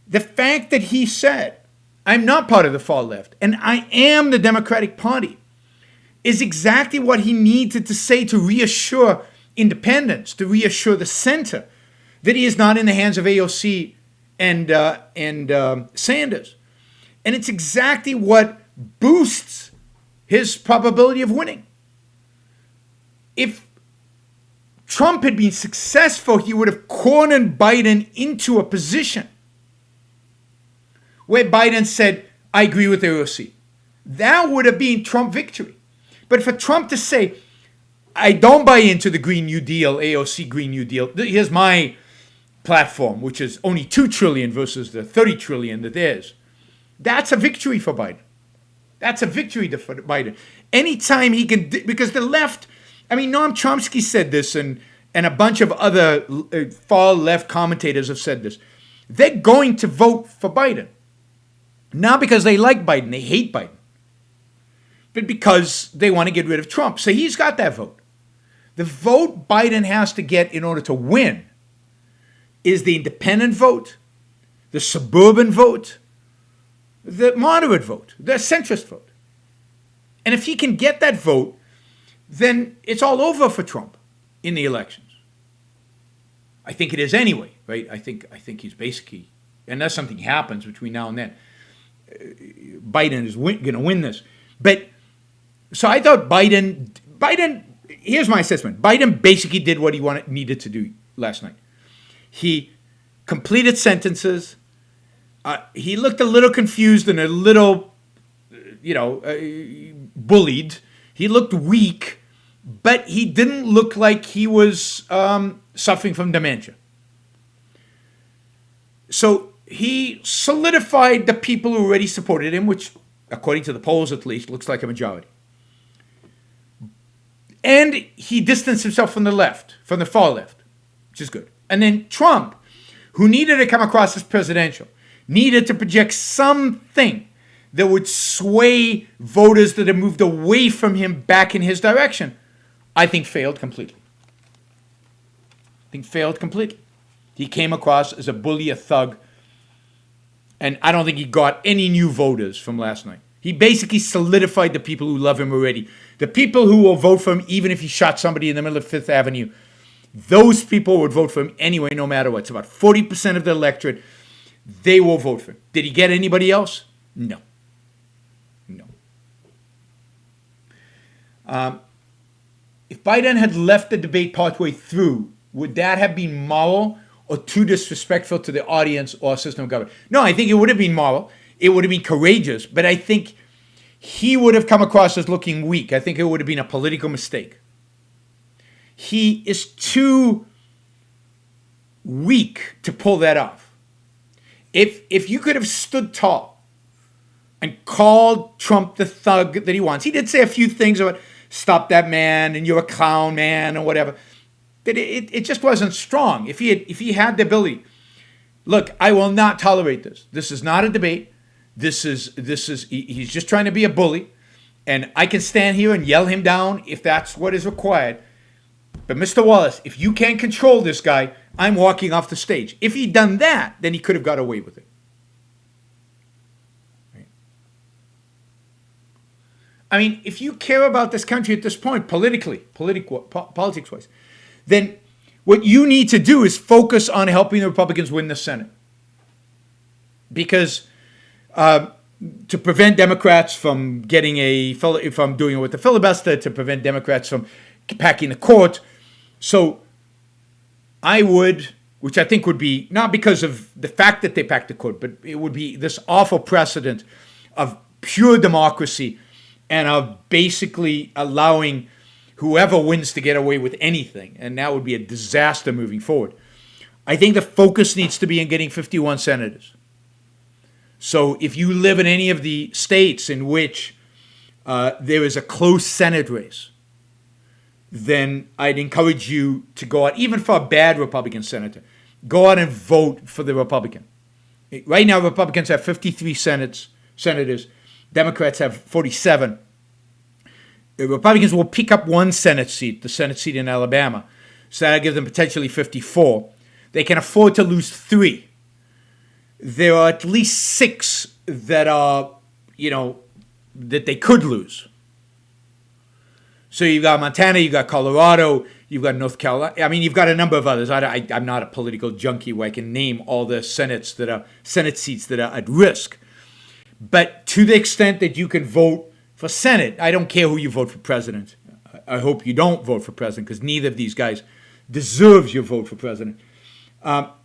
The fact that he said, I'm not part of the far left, and I am the Democratic Party, is exactly what he needed to say to reassure independents, to reassure the center, that he is not in the hands of AOC and Sanders. And it's exactly what boosts his probability of winning. If Trump had been successful, he would have cornered Biden into a position where Biden said, I agree with AOC. That would have been Trump victory. But for Trump to say, I don't buy into the Green New Deal, AOC Green New Deal. Here's my platform, which is only $2 trillion versus the $30 trillion that is. That's a victory for Biden. That's a victory for Biden. Anytime he can, because the left, I mean, Noam Chomsky said this, and a bunch of other far left commentators have said this. They're going to vote for Biden. Not because they like Biden, they hate Biden, but because they want to get rid of Trump. So he's got that vote. The vote Biden has to get in order to win is the independent vote, the suburban vote, the moderate vote, the centrist vote. And if he can get that vote, then it's all over for Trump in the elections. I think it is anyway, right? I think he's basically, unless something happens between now and then, Biden is going to win this. But so I thought Biden, here's my assessment. Biden basically did what he needed to do last night. He completed sentences. He looked a little confused and a little, bullied. He looked weak, but he didn't look like he was suffering from dementia. So he solidified the people who already supported him, which, according to the polls at least, looks like a majority. And he distanced himself from the left, from the far left, which is good. And then Trump, who needed to come across as presidential, needed to project something that would sway voters that had moved away from him back in his direction, I think failed completely. He came across as a bully, a thug, and I don't think he got any new voters from last night. He basically solidified the people who love him already. The people who will vote for him even if he shot somebody in the middle of Fifth Avenue, those people would vote for him anyway, no matter what. It's about 40% of the electorate. They will vote for him. Did he get anybody else? No. If Biden had left the debate partway through, would that have been moral or too disrespectful to the audience or system of government? No, I think it would have been moral. It would have been courageous, but I think he would have come across as looking weak. I think it would have been a political mistake. He is too weak to pull that off. If you could have stood tall and called Trump the thug that he wants, he did say a few things about stop that man and you're a clown man or whatever, but it just wasn't strong. If he had the ability, look, I will not tolerate this. This is not a debate. This is he's just trying to be a bully, and I can stand here and yell him down if that's what is required. But Mr. Wallace, if you can't control this guy, I'm walking off the stage. If he'd done that, then he could have got away with it. Right? I mean, if you care about this country at this point, politics-wise, then what you need to do is focus on helping the Republicans win the Senate. Because to prevent Democrats from doing it with the filibuster, to prevent Democrats from packing the court. So I would, which I think would be, not because of the fact that they packed the court, but it would be this awful precedent of pure democracy and of basically allowing whoever wins to get away with anything. And that would be a disaster moving forward. I think the focus needs to be in getting 51 senators. So if you live in any of the states in which there is a close Senate race, then I'd encourage you to go out, even for a bad Republican senator, go out and vote for the Republican. Right now, Republicans have 53 senators. Democrats have 47. The Republicans will pick up one Senate seat, the Senate seat in Alabama. So that'll give them potentially 54. They can afford to lose 3. There are at least 6 that are, that they could lose. So you've got Montana, you've got Colorado, you've got North Carolina. I mean, you've got a number of others. I'm not a political junkie where I can name all the Senate seats that are at risk. But to the extent that you can vote for Senate, I don't care who you vote for president. I hope you don't vote for president because neither of these guys deserves your vote for president. But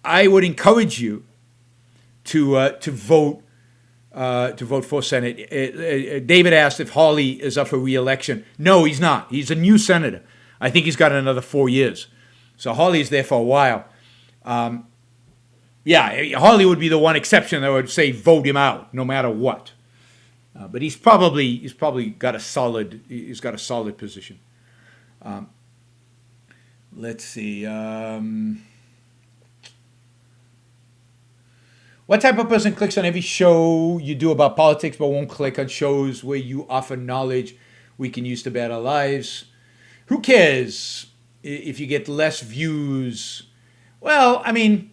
I would encourage you to vote to vote for Senate. David asked if Hawley is up for re-election. No, he's not. He's a new senator. I think he's got another 4 years. So Hawley's there for a while. Yeah, Hawley would be the one exception that would say vote him out no matter what. But he's probably got a solid position. Let's see. What type of person clicks on every show you do about politics but won't click on shows where you offer knowledge we can use to better our lives? Who cares if you get less views? Well, I mean,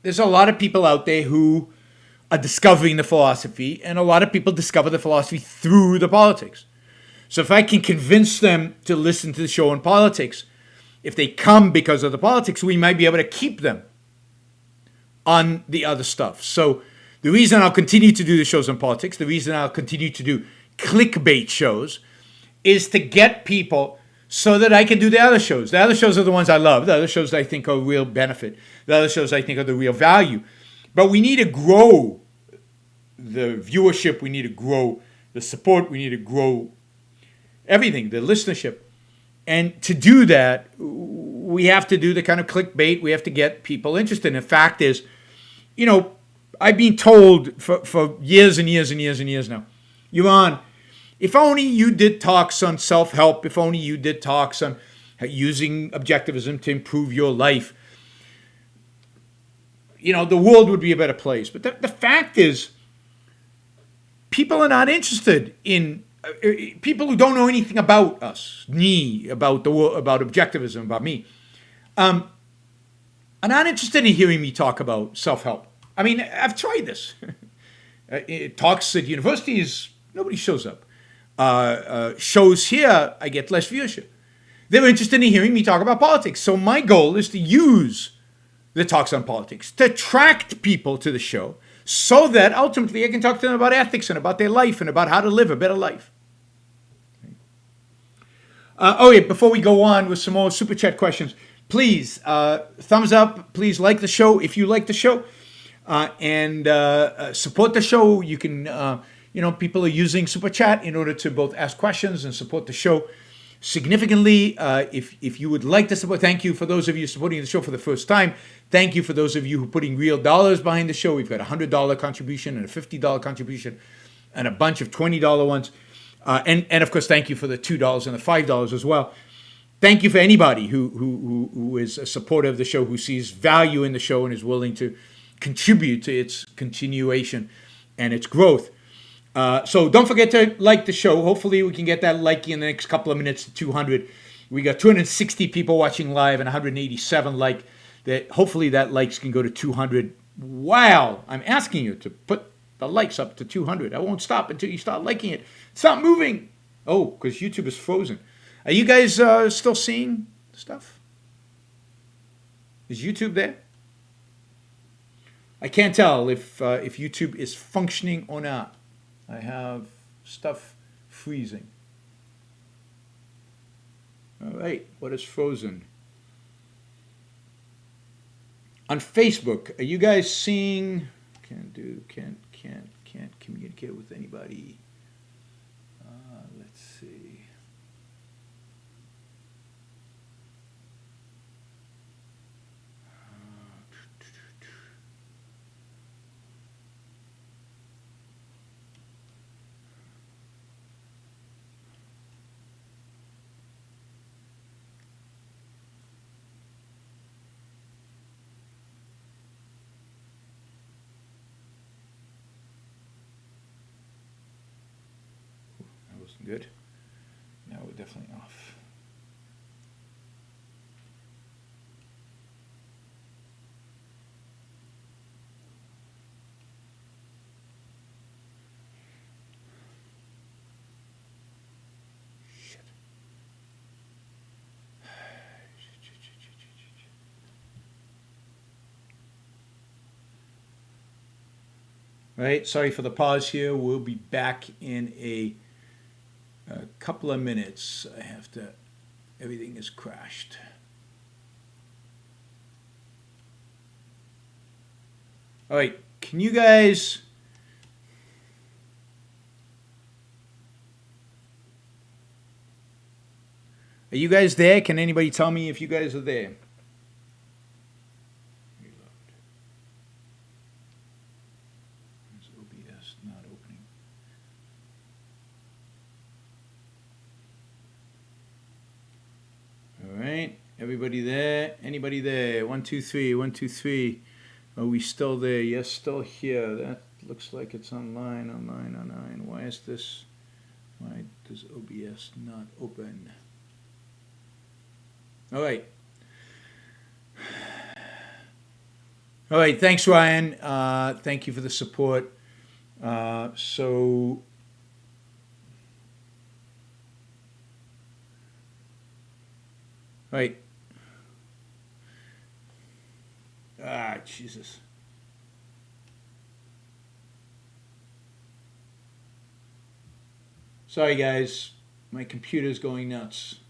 there's a lot of people out there who are discovering the philosophy, and a lot of people discover the philosophy through the politics. So if I can convince them to listen to the show on politics, if they come because of the politics, we might be able to keep them on the other stuff. So the reason I'll continue to do the shows on politics, the reason I'll continue to do clickbait shows, is to get people so that I can do the other shows. The other shows are the ones I love. The other shows I think are real benefit. The other shows I think are the real value. But we need to grow the viewership. We need to grow the support. We need to grow everything, the listenership. And to do that, we have to do the kind of clickbait. We have to get people interested. And the fact is, you know, I've been told for years and years and years and years now, Yaron, if only you did talks on self-help, if only you did talks on using objectivism to improve your life, you know, the world would be a better place. But the fact is, people are not interested in, people who don't know anything about us, about the world, about objectivism, about me, are not interested in hearing me talk about self-help. I mean, I've tried this. Talks at universities, nobody shows up. Shows here, I get less viewership. They're interested in hearing me talk about politics. So my goal is to use the talks on politics to attract people to the show so that ultimately I can talk to them about ethics and about their life and about how to live a better life. Before we go on with some more Super Chat questions, please, thumbs up. Please like the show if you like the show. And support the show. You can... people are using Super Chat in order to both ask questions and support the show significantly. If you would like to support, thank you for those of you supporting the show for the first time. Thank you for those of you who are putting real dollars behind the show. We've got a $100 contribution and a $50 contribution and a bunch of $20 ones. And of course, thank you for the $2 and the $5 as well. Thank you for anybody who is a supporter of the show, who sees value in the show and is willing to contribute to its continuation and its growth. So don't forget to like the show. Hopefully we can get that like in the next couple of minutes to 200. We got 260 people watching live and 187 like. That hopefully that likes can go to 200. Wow, I'm asking you to put the likes up to 200. I won't stop until you start liking it. It's not moving. Oh, because YouTube is frozen. Are you guys still seeing stuff? Is YouTube there? I can't tell if YouTube is functioning or not. I have stuff freezing. All right, what is frozen? On Facebook, are you guys seeing? Can't communicate with anybody. Let's see. Good. Now we're definitely off. Shit. All right, sorry for the pause here. We'll be back in a couple of minutes. Everything is crashed. All right, can you guys Are you guys there? Can anybody tell me if you guys are there? Is OBS not opening? All right. Everybody there? Anybody there? 1, 2, 3. 1, 2, 3. Are we still there? Yes, still here. That looks like it's online. Why is this? Why does OBS not open? All right. All right. Thanks, Ryan. Thank you for the support. All right. Jesus. Sorry, guys. My computer's going nuts.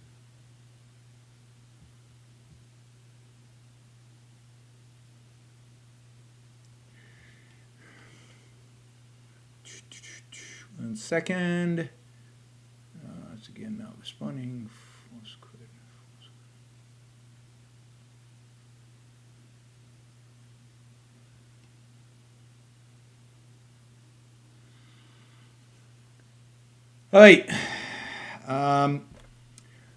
One second. It's again not responding. All right.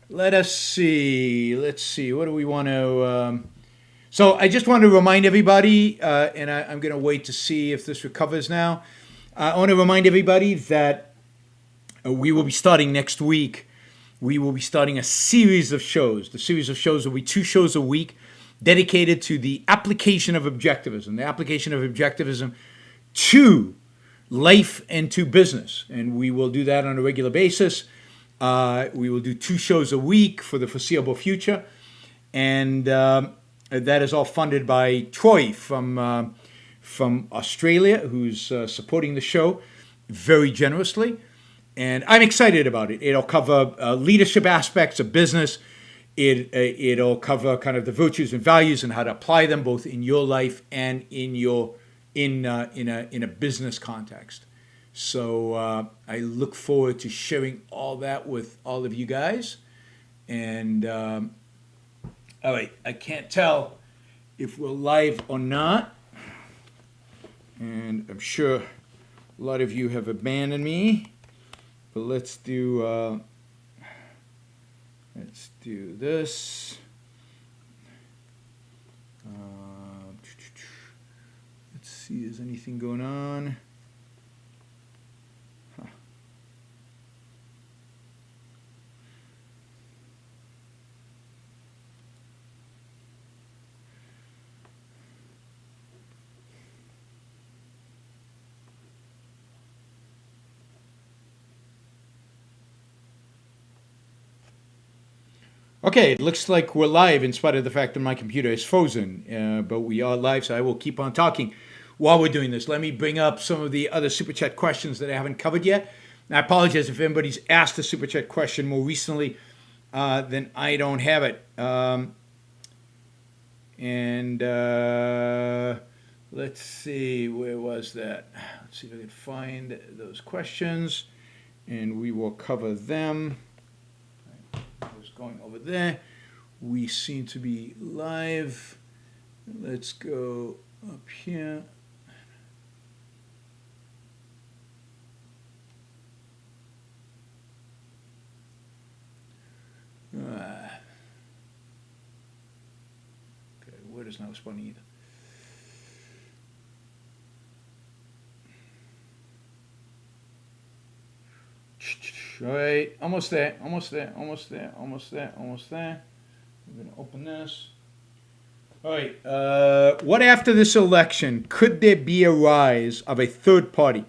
Let us see. Let's see. What do we want to... So I just want to remind everybody, and I'm going to wait to see if this recovers now. I want to remind everybody that we will be starting next week. We will be starting a series of shows. The series of shows will be 2 shows a week dedicated to the application of objectivism, to life and to business. And we will do that on a regular basis. We will do 2 shows a week for the foreseeable future. And that is all funded by Troy from Australia, who's supporting the show very generously. And I'm excited about it. It'll cover leadership aspects of business. It'll cover kind of the virtues and values and how to apply them both in your life and in a business context. So I look forward to sharing all that with all of you guys. And all right, I can't tell if we're live or not. And I'm sure a lot of you have abandoned me. But let's do this. Let's see, is anything going on? Huh. Okay, it looks like we're live in spite of the fact that my computer is frozen, but we are live, so I will keep on talking while we're doing this. Let me bring up some of the other Super Chat questions that I haven't covered yet. And I apologize if anybody's asked a Super Chat question more recently, then I don't have it. Let's see, where was that? Let's see if I can find those questions, and we will cover them. Going over there. We seem to be live. Let's go up here. Okay, word is not responding either. All right, almost there. I'm going to open this. All right, what after this election, could there be a rise of a third party?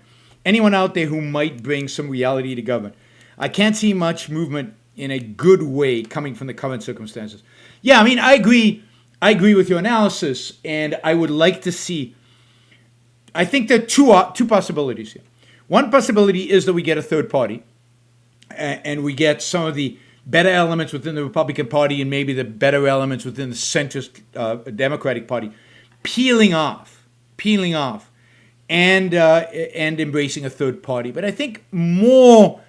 Anyone out there who might bring some reality to government? I can't see much movement in a good way coming from the current circumstances. Yeah, I mean, I agree with your analysis, and I would like to see, I think there are two possibilities here. One possibility is that we get a third party, and we get some of the better elements within the Republican Party and maybe the better elements within the centrist Democratic Party peeling off, and embracing a third party. But I think more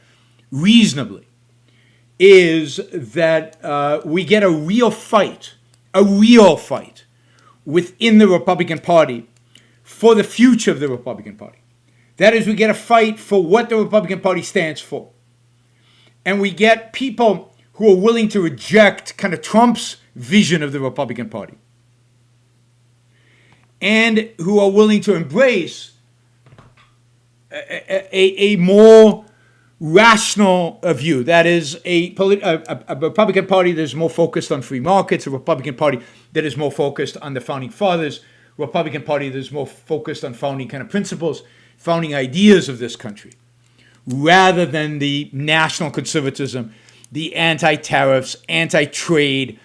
reasonably, is that we get a real fight within the Republican Party for the future of the Republican Party. That is, we get a fight for what the Republican Party stands for. And we get people who are willing to reject kind of Trump's vision of the Republican Party and who are willing to embrace a more rational view. That is, a Republican Party that is more focused on free markets, a Republican Party that is more focused on the Founding Fathers, a Republican Party that is more focused on founding kind of principles, founding ideas of this country, rather than the national conservatism, the anti-tariffs, anti-trade,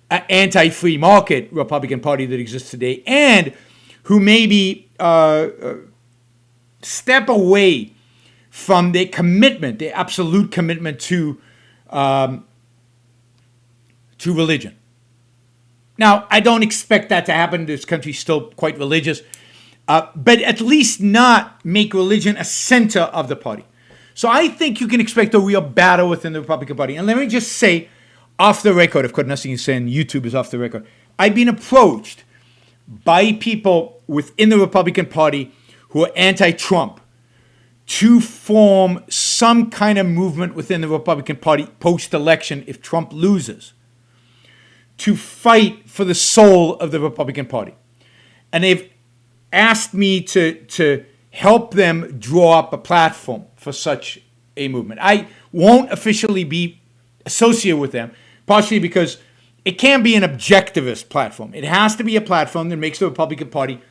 anti-free market Republican Party that exists today, and who maybe step away from their commitment, their absolute commitment to religion. Now, I don't expect that to happen. This country's still quite religious, but at least not make religion a center of the party. So I think you can expect a real battle within the Republican Party. And let me just say, off the record, of course, nothing you say on YouTube is off the record. I've been approached by people within the Republican Party who are anti-Trump to form some kind of movement within the Republican Party post-election if Trump loses, to fight for the soul of the Republican Party. And they've asked me to help them draw up a platform for such a movement. I won't officially be associated with them, partially because it can't be an objectivist platform. It has to be a platform that makes the Republican Party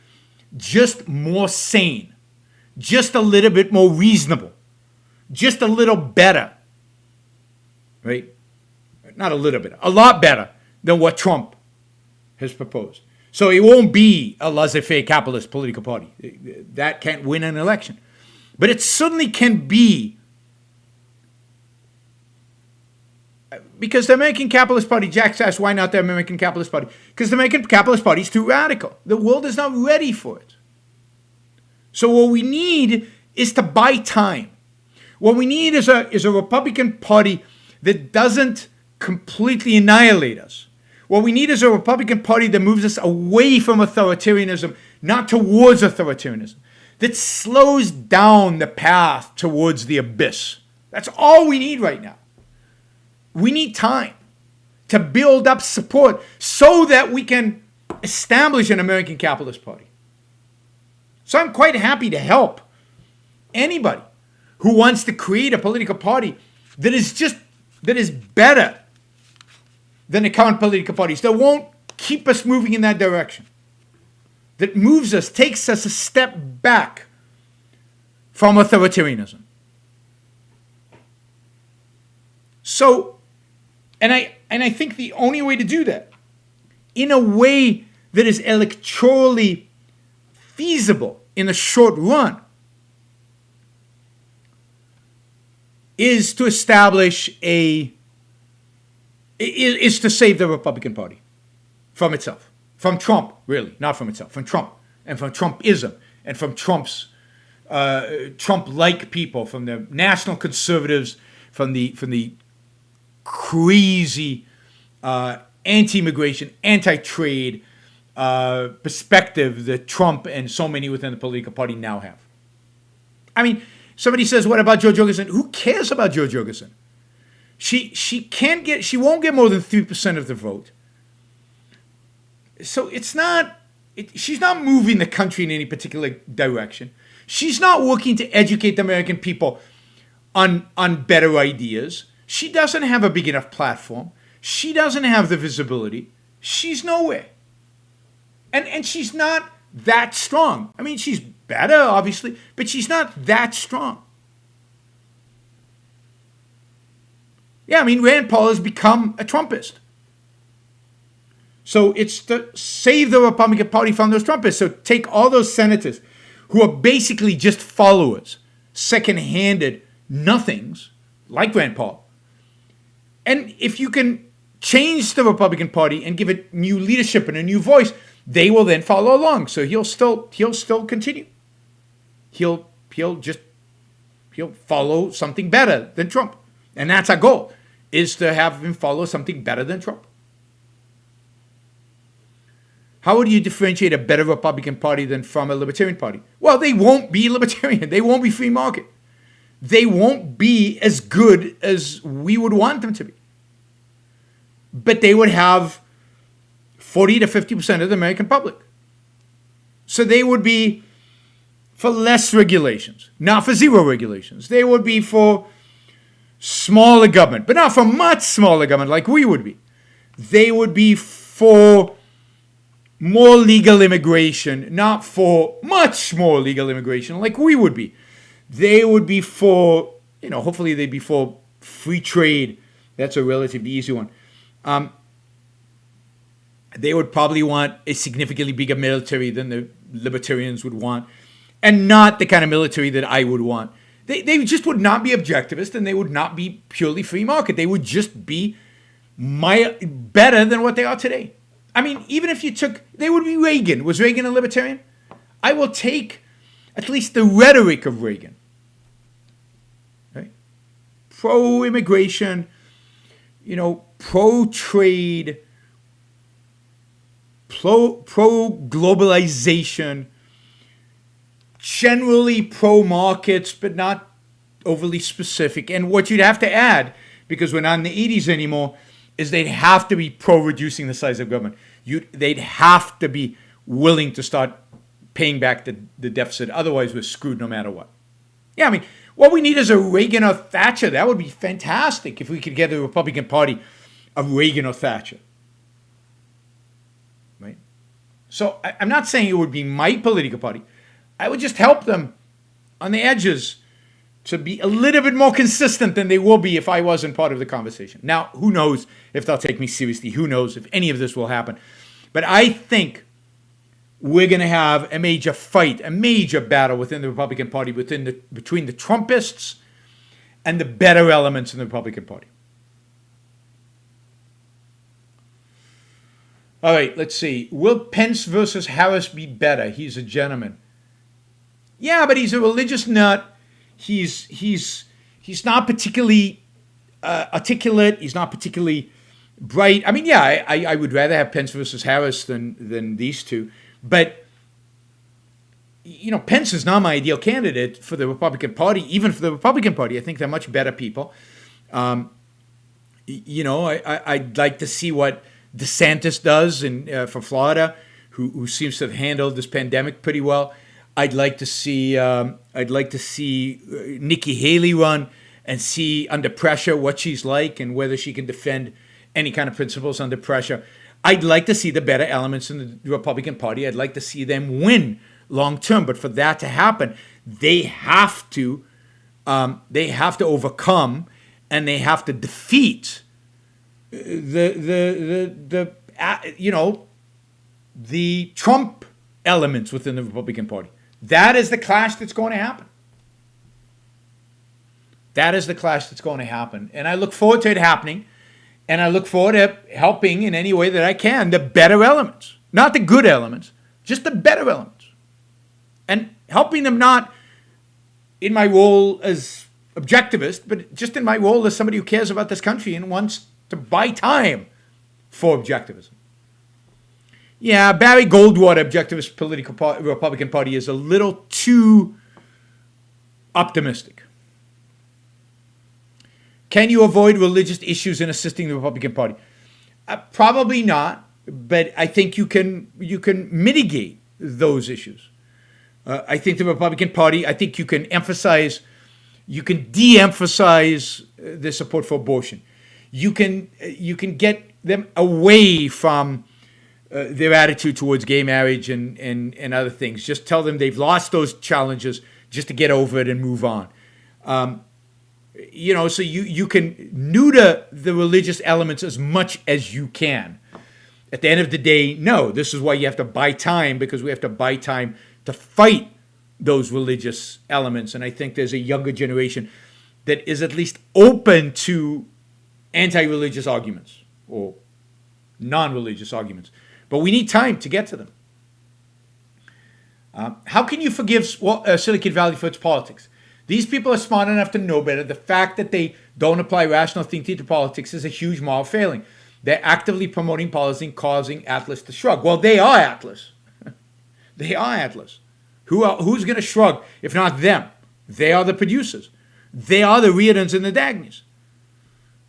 just more sane, just a little bit more reasonable, just a little better, right? Not a little bit, a lot better than what Trump has proposed. So it won't be a laissez-faire capitalist political party. That can't win an election. But it certainly can be, because the American Capitalist Party, Jack asked, why not the American Capitalist Party? Because the American Capitalist Party is too radical. The world is not ready for it. So what we need is to buy time. What we need is a Republican Party that doesn't completely annihilate us. What we need is a Republican Party that moves us away from authoritarianism, not towards authoritarianism, that slows down the path towards the abyss. That's all we need right now. We need time to build up support so that we can establish an American Capitalist Party. So I'm quite happy to help anybody who wants to create a political party that is better than the current political parties, that won't keep us moving in that direction, that moves us, takes us a step back from authoritarianism. So, and I think the only way to do that, in a way that is electorally feasible in the short run, is to establish is to save the Republican Party from itself. From Trump, really, not from itself, from Trump, and from Trumpism, and from Trump's Trump-like people, from the national conservatives, from the crazy anti-immigration, anti-trade perspective that Trump and so many within the political party now have. I mean, somebody says, "What about Jo Jorgensen?" Who cares about Jo Jorgensen? She won't get more than 3% of the vote. So she's not moving the country in any particular direction. She's not working to educate the American people on better ideas. She doesn't have a big enough platform. She doesn't have the visibility. She's nowhere. And she's not that strong. I mean, she's better, obviously, but she's not that strong. Yeah, I mean, Rand Paul has become a Trumpist. So it's to save the Republican Party from those Trumpists. So take all those senators who are basically just followers, second-handed nothings, like Rand Paul. And if you can change the Republican Party and give it new leadership and a new voice, they will then follow along. So he'll still continue. He'll follow something better than Trump. And that's our goal. is to have him follow something better than Trump. How would you differentiate a better Republican Party than from a Libertarian Party? Well, they won't be libertarian. They won't be free market. They won't be as good as we would want them to be. But they would have 40 to 50% of the American public. So they would be for less regulations, not for zero regulations. They would be for smaller government, but not for much smaller government like we would be. They would be for more legal immigration, not for much more legal immigration like we would be. They would be for, hopefully they'd be for free trade. That's a relatively easy one. They would probably want a significantly bigger military than the libertarians would want, and not the kind of military that I would want. They just would not be objectivist, and they would not be purely free market. They would just be better than what they are today. I mean, even if you they would be Reagan. Was Reagan a libertarian? I will take at least the rhetoric of Reagan. Right? Pro-immigration, pro-trade, pro-globalization, generally pro-markets, but not overly specific. And what you'd have to add, because we're not in the 80s anymore, is they'd have to be pro-reducing the size of government. They'd have to be willing to start paying back the deficit. Otherwise, we're screwed no matter what. Yeah, I mean, what we need is a Reagan or Thatcher. That would be fantastic if we could get the Republican Party of Reagan or Thatcher. Right? So I'm not saying it would be my political party. I would just help them on the edges to be a little bit more consistent than they will be if I wasn't part of the conversation. Now, who knows if they'll take me seriously? Who knows if any of this will happen? But I think we're going to have a major fight, a major battle within the Republican Party, between the Trumpists and the better elements in the Republican Party. All right, let's see. Will Pence versus Harris be better? He's a gentleman. Yeah, but he's a religious nut. He's not particularly articulate. He's not particularly bright. I mean, yeah, I would rather have Pence versus Harris than these two. But, Pence is not my ideal candidate for the Republican Party, even for the Republican Party. I think they're much better people. I'd like to see what DeSantis does for Florida, who seems to have handled this pandemic pretty well. I'd like to see Nikki Haley run and see under pressure what she's like and whether she can defend any kind of principles under pressure. I'd like to see the better elements in the Republican Party. I'd like to see them win long term. But for that to happen, they have to overcome and they have to defeat the Trump elements within the Republican Party. That is the clash that's going to happen. That is the clash that's going to happen. And I look forward to it happening. And I look forward to helping in any way that I can the better elements. Not the good elements, just the better elements. And helping them not in my role as objectivist, but just in my role as somebody who cares about this country and wants to buy time for objectivism. Yeah, Barry Goldwater, objectivist Republican Party, is a little too optimistic. Can you avoid religious issues in assisting the Republican Party? Probably not, but I think you can mitigate those issues. I think the Republican Party, I think you can de-emphasize the support for abortion. You can get them away from their attitude towards gay marriage and other things. Just tell them they've lost those challenges just to get over it and move on. So you can neuter the religious elements as much as you can. At the end of the day, no, this is why you have to buy time, because we have to buy time to fight those religious elements. And I think there's a younger generation that is at least open to anti-religious arguments or non-religious arguments. But we need time to get to them. How can you forgive Silicon Valley for its politics? These people are smart enough to know better. The fact that they don't apply rational thinking to politics is a huge moral failing. They're actively promoting policy and causing Atlas to shrug. Well, they are Atlas. They are Atlas. Who's going to shrug if not them? They are the producers. They are the Reardons and the Dagneys.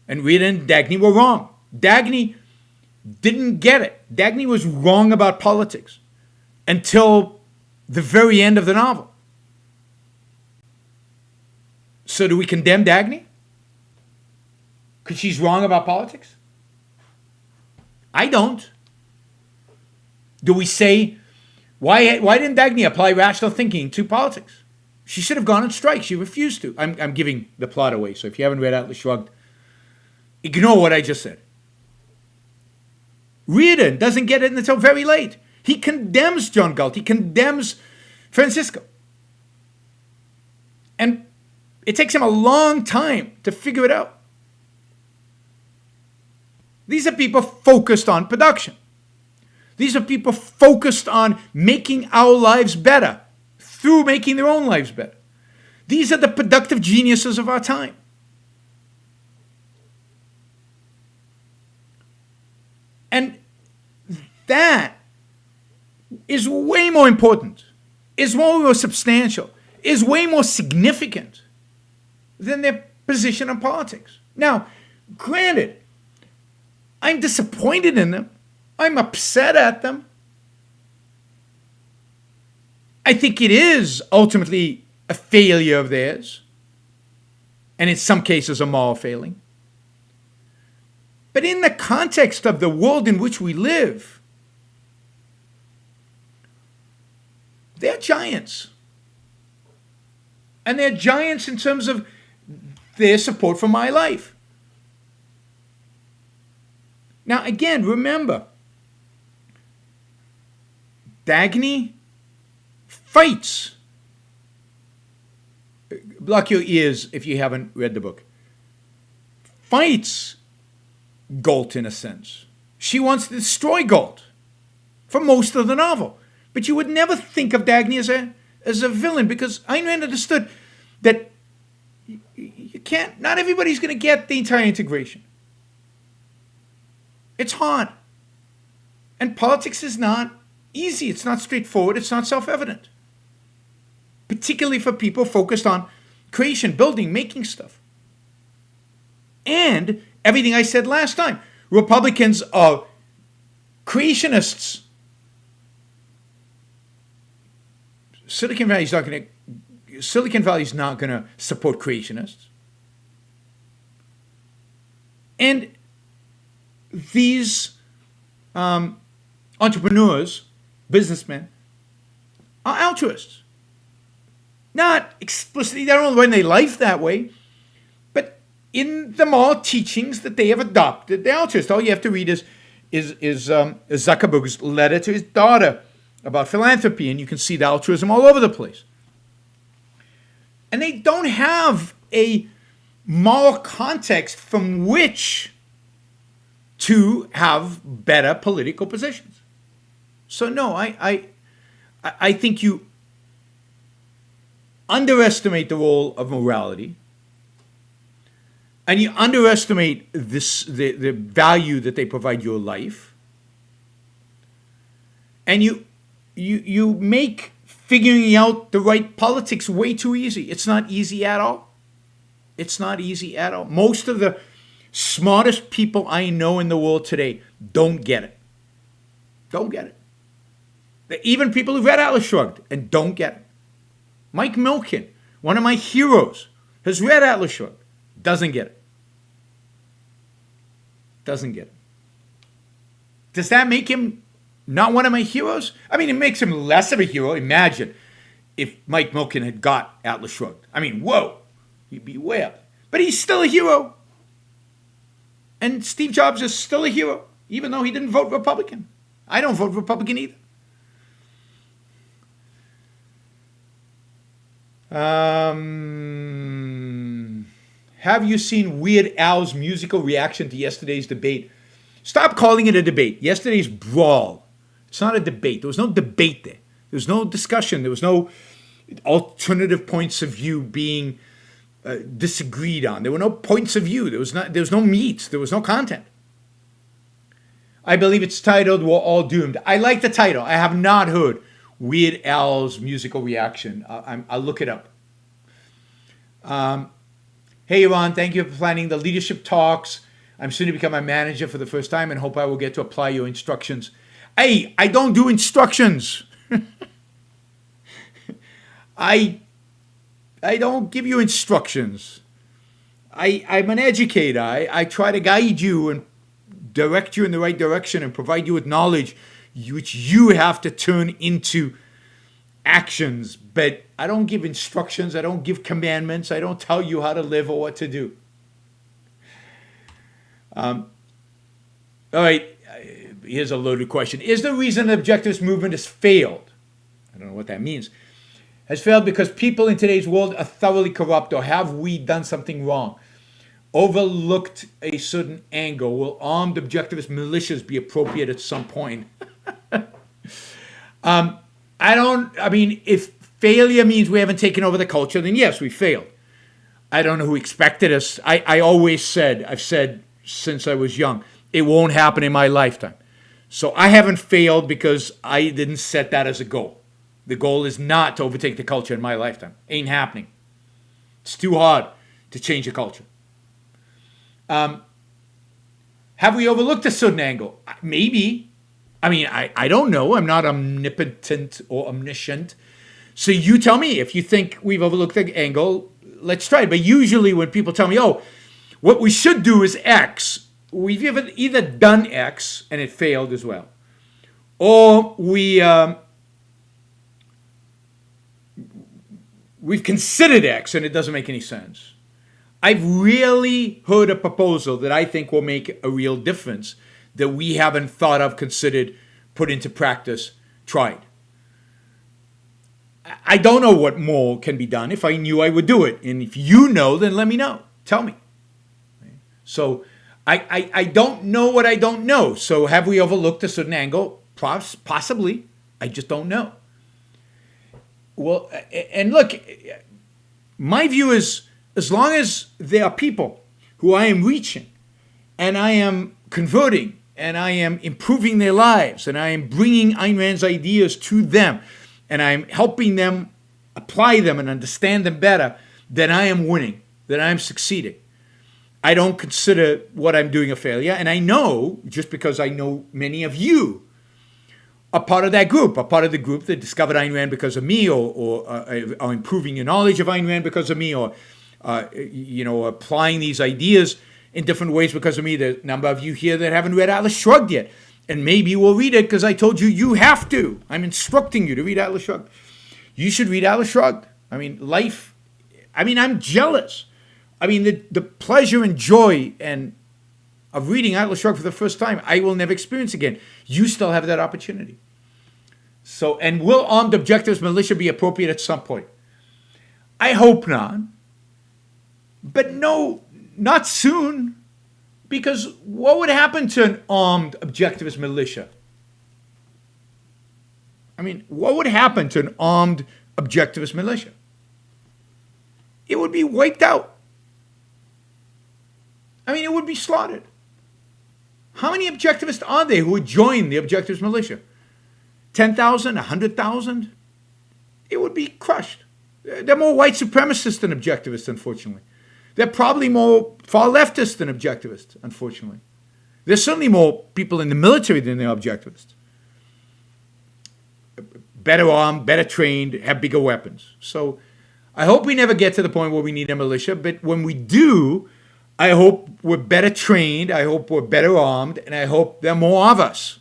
And Reardon and Dagny were wrong. Dagny didn't get it. Dagny was wrong about politics until the very end of the novel. So do we condemn Dagny? Because she's wrong about politics? I don't. Do we say, why didn't Dagny apply rational thinking to politics? She should have gone on strike. She refused to. I'm giving the plot away, so if you haven't read Atlas Shrugged, ignore what I just said. Reardon doesn't get it until very late. He condemns John Galt. He condemns Francisco. And it takes him a long time to figure it out. These are people focused on production. These are people focused on making our lives better through making their own lives better. These are the productive geniuses of our time. And that is way more important, is way more substantial, is way more significant than their position on politics. Now, granted, I'm disappointed in them. I'm upset at them. I think it is ultimately a failure of theirs, and in some cases a moral failing. But in the context of the world in which we live, they're giants. And they're giants in terms of their support for my life. Now, again, remember, Dagny fights. Block your ears if you haven't read the book. Fights Galt in a sense. She wants to destroy Galt for most of the novel. But you would never think of Dagny as a villain, because Ayn Rand understood that you can't, not everybody's going to get the entire integration. It's hard. And politics is not easy. It's not straightforward. It's not self-evident. Particularly for people focused on creation, building, making stuff. And everything I said last time, Republicans are creationists. Silicon Valley is not going to support creationists. And these entrepreneurs, businessmen, are altruists. Not explicitly, they don't run their life that way, but in the moral teachings that they have adopted, they're altruists. All you have to read is Zuckerberg's letter to his daughter about philanthropy, and you can see the altruism all over the place. And they don't have a moral context from which to have better political positions. So no, I think you underestimate the role of morality, and you underestimate the value that they provide your life, and you make figuring out the right politics way too easy. It's not easy at all. It's not easy at all. Most of the smartest people I know in the world today don't get it. Don't get it. Even people who read Atlas Shrugged and don't get it. Mike Milken, one of my heroes, has read Atlas Shrugged, doesn't get it. Doesn't get it. Does that make him not one of my heroes? I mean, it makes him less of a hero. Imagine if Mike Milken had got Atlas Shrugged. I mean, whoa, he'd be way up. But he's still a hero. And Steve Jobs is still a hero, even though he didn't vote Republican. I don't vote Republican either. Have you seen Weird Al's musical reaction to yesterday's debate? Stop calling it a debate. Yesterday's brawl. It's not a debate. There was no debate there. There was no discussion. There was no alternative points of view being disagreed on. There were no points of view. There was no meat. There was no content. I believe it's titled "We're All Doomed." I like the title. I have not heard Weird Al's musical reaction. I'll look it up. Hey, Yaron, thank you for planning the leadership talks. I'm soon to become a manager for the first time and hope I will get to apply your instructions. Hey, I don't do instructions. I don't give you instructions. I'm an educator. I try to guide you and direct you in the right direction and provide you with knowledge which you have to turn into actions. But I don't give instructions. I don't give commandments. I don't tell you how to live or what to do. All right, here's a loaded question. Is the reason the objectivist movement has failed, I don't know what that means, has failed because people in today's world are thoroughly corrupt, or have we done something wrong? Overlooked a certain angle? Will armed objectivist militias be appropriate at some point? If failure means we haven't taken over the culture, then yes, we failed. I don't know who expected us. I've said since I was young, it won't happen in my lifetime. So I haven't failed because I didn't set that as a goal. The goal is not to overtake the culture in my lifetime. Ain't happening. It's too hard to change a culture. Have we overlooked a certain angle? Maybe. I don't know. I'm not omnipotent or omniscient. So you tell me if you think we've overlooked the angle. Let's try it. But usually when people tell me, oh, what we should do is X, we've either done X and it failed as well, or we've considered X and it doesn't make any sense. I've really heard a proposal that I think will make a real difference that we haven't thought of, considered, put into practice, tried. I don't know what more can be done. If I knew, I would do it. And if you know, then let me know. Tell me. So I don't know what I don't know. So have we overlooked a certain angle? Possibly. I just don't know. Well, and look, my view is, as long as there are people who I am reaching and I am converting and I am improving their lives and I am bringing Ayn Rand's ideas to them and I'm helping them apply them and understand them better, then I am winning, then I am succeeding. I don't consider what I'm doing a failure. And I know, just because I know many of you are part of that group, are part of the group that discovered Ayn Rand because of me, or are improving your knowledge of Ayn Rand because of me, or applying these ideas in different ways because of me. There's a number of you here that haven't read Atlas Shrugged yet. And maybe you will read it because I told you you have to. I'm instructing you to read Atlas Shrugged. You should read Atlas Shrugged. I'm jealous. The pleasure and joy of reading Atlas Shrugged for the first time, I will never experience again. You still have that opportunity. So, and will armed objectivist militia be appropriate at some point? I hope not. But no, not soon. Because what would happen to an armed objectivist militia? What would happen to an armed objectivist militia? It would be wiped out. It would be slaughtered. How many objectivists are there who would join the objectivist militia? 10,000, 100,000? It would be crushed. They're more white supremacists than objectivists, unfortunately. They're probably more far leftists than objectivists, unfortunately. There's certainly more people in the military than they're objectivists. Better armed, better trained, have bigger weapons. So I hope we never get to the point where we need a militia, but when we do, I hope we're better trained, I hope we're better armed, and I hope there are more of us,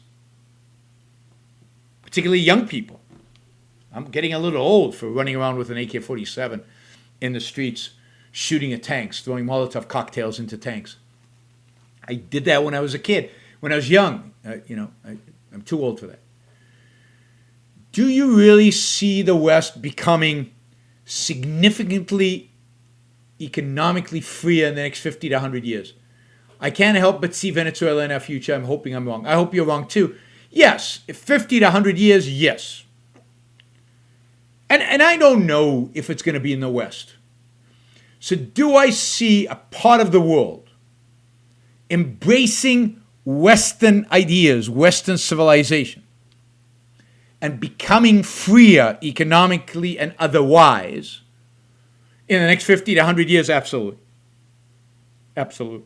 particularly young people. I'm getting a little old for running around with an AK-47 in the streets, shooting at tanks, throwing Molotov cocktails into tanks. I did that when I was a kid, when I was young. I'm too old for that. Do you really see the West becoming significantly economically freer in the next 50 to 100 years? I can't help but see Venezuela in our future. I'm hoping I'm wrong. I hope you're wrong too. Yes, if 50 to 100 years, yes. And I don't know if it's going to be in the West. So do I see a part of the world embracing Western ideas, Western civilization, and becoming freer economically and otherwise in the next 50 to 100 years? Absolutely. Absolutely.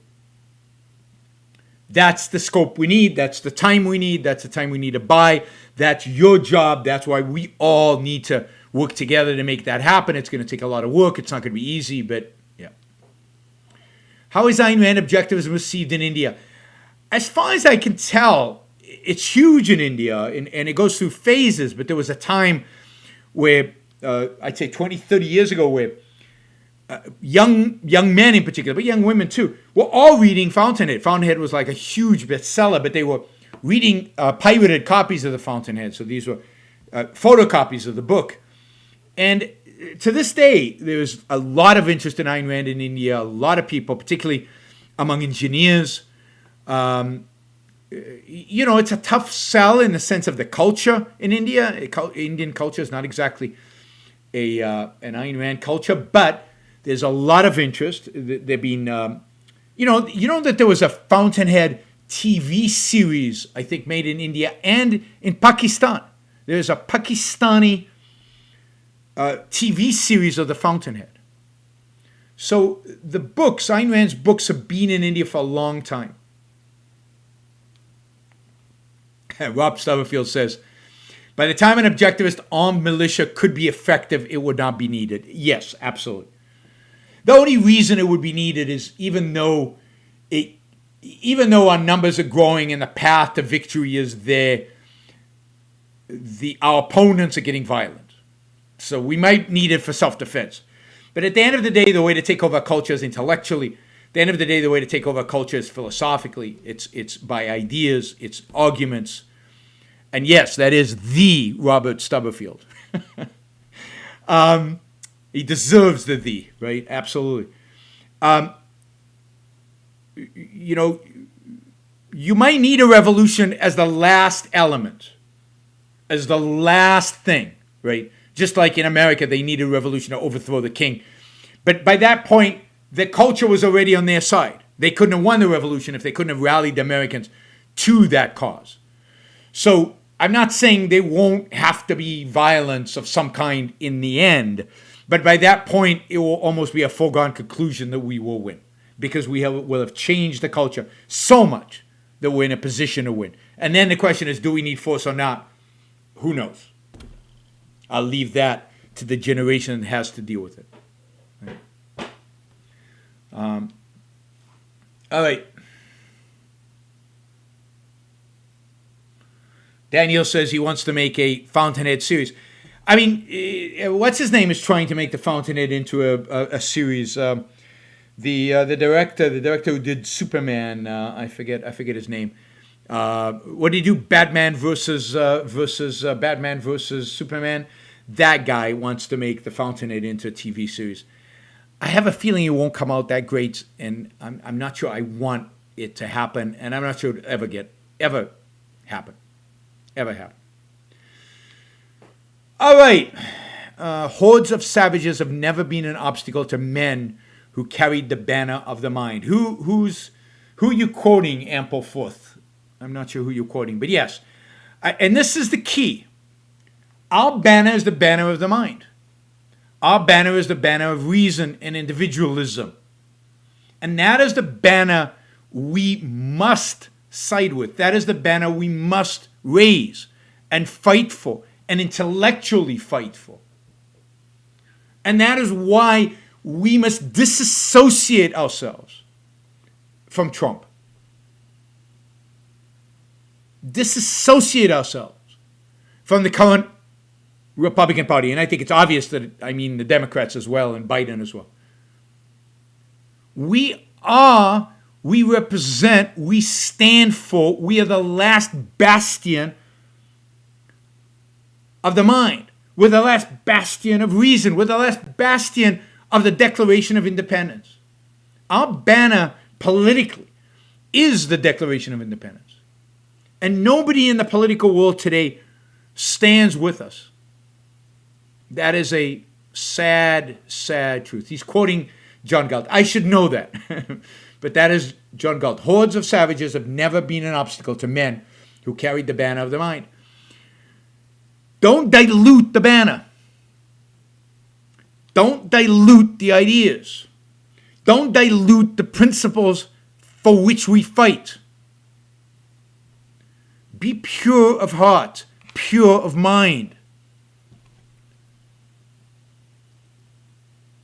That's the scope we need. That's the time we need. That's the time we need to buy. That's your job. That's why we all need to work together to make that happen. It's going to take a lot of work. It's not going to be easy, but yeah. How is Ayn Rand objectivism received in India? As far as I can tell, it's huge in India, and it goes through phases, but there was a time where, I'd say 20, 30 years ago, where young men in particular, but young women too, were all reading Fountainhead. Fountainhead was like a huge bestseller, but they were reading pirated copies of the Fountainhead. So these were photocopies of the book. And to this day, there's a lot of interest in Ayn Rand in India. A lot of people, particularly among engineers. It's a tough sell in the sense of the culture in India. Indian culture is not exactly an Ayn Rand culture, but there's a lot of interest. There've been, that there was a Fountainhead TV series, I think, made in India and in Pakistan. There's a Pakistani TV series of the Fountainhead. So the books, Ayn Rand's books, have been in India for a long time. Rob Stubblefield says, by the time an objectivist armed militia could be effective, it would not be needed. Yes, absolutely. The only reason it would be needed is even though our numbers are growing and the path to victory is there, our opponents are getting violent. So we might need it for self-defense. But at the end of the day, the way to take over a culture is intellectually. At the end of the day, the way to take over a culture is philosophically. It's by ideas, it's arguments. And yes, that is the Robert Stubblefield. He deserves the, right? Absolutely. You might need a revolution as the last element, as the last thing, right? Just like in America, they needed a revolution to overthrow the king. But by that point, the culture was already on their side. They couldn't have won the revolution if they couldn't have rallied the Americans to that cause. So I'm not saying there won't have to be violence of some kind in the end, but by that point, it will almost be a foregone conclusion that we will win because will have changed the culture so much that we're in a position to win. And then the question is, do we need force or not? Who knows? I'll leave that to the generation that has to deal with it. All right. Daniel says he wants to make a Fountainhead series. I mean, what's his name is trying to make the Fountainhead into a series. The director who did Superman, I forget his name. What did he do? Batman versus Superman. That guy wants to make the Fountainhead into a TV series. I have a feeling it won't come out that great, and I'm not sure I want it to happen, and I'm not sure it will ever happen. All right. Hordes of savages have never been an obstacle to men who carried the banner of the mind. Who are you quoting, Ampleforth? I'm not sure who you're quoting, but yes. And this is the key. Our banner is the banner of the mind. Our banner is the banner of reason and individualism. And that is the banner we must side with. That is the banner we must raise and fight for and intellectually fight for. And that is why we must disassociate ourselves from Trump. Disassociate ourselves from the current Republican Party. And I think it's obvious that, I mean, the Democrats as well and Biden as well. We represent, we stand for, we are the last bastion of the mind. We're the last bastion of reason. We're the last bastion of the Declaration of Independence. Our banner politically is the Declaration of Independence. And nobody in the political world today stands with us. That is a sad, sad truth. He's quoting John Galt. I should know that. But that is John Galt. Hordes of savages have never been an obstacle to men who carried the banner of the mind. Don't dilute the banner. Don't dilute the ideas. Don't dilute the principles for which we fight. Be pure of heart, pure of mind.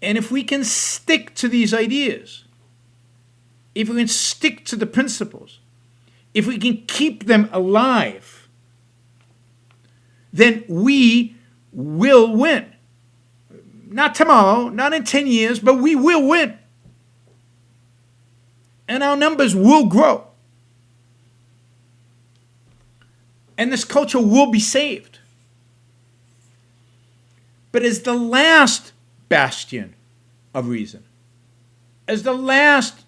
And if we can stick to these ideas, if we can stick to the principles, if we can keep them alive, then we will win. Not tomorrow, not in 10 years, but we will win. And our numbers will grow. And this culture will be saved. But as the last bastion of reason, as the last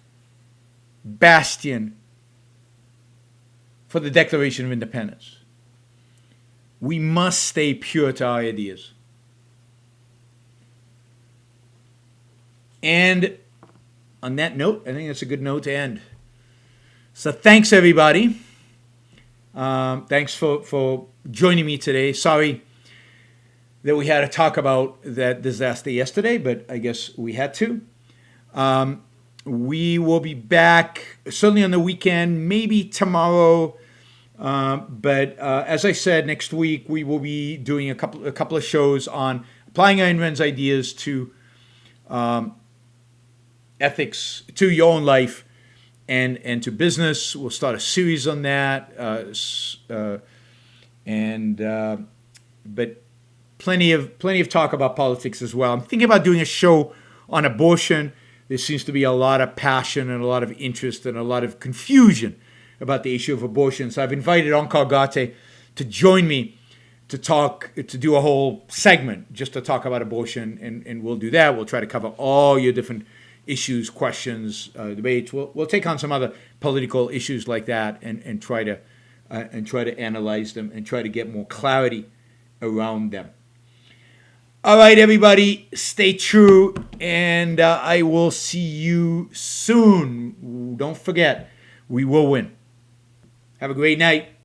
bastion for the Declaration of Independence, we must stay pure to our ideas. And on that note, I think that's a good note to end. So thanks, everybody. Thanks for joining me today. Sorry that we had to talk about that disaster yesterday, but I guess we had to. We will be back certainly on the weekend, maybe tomorrow. But as I said, next week we will be doing a couple of shows on applying Ayn ideas to ethics, to your own life, and to business. We'll start a series on that, but plenty of talk about politics as well. I'm thinking about doing a show on abortion. There seems to be a lot of passion and a lot of interest and a lot of confusion about the issue of abortion. So I've invited Onkar Gate to join me to do a whole segment just to talk about abortion, and we'll do that. We'll try to cover all your different issues, questions, debates. We'll take on some other political issues like that and try to analyze them and try to get more clarity around them. All right, everybody, stay true, and I will see you soon. Don't forget, we will win. Have a great night.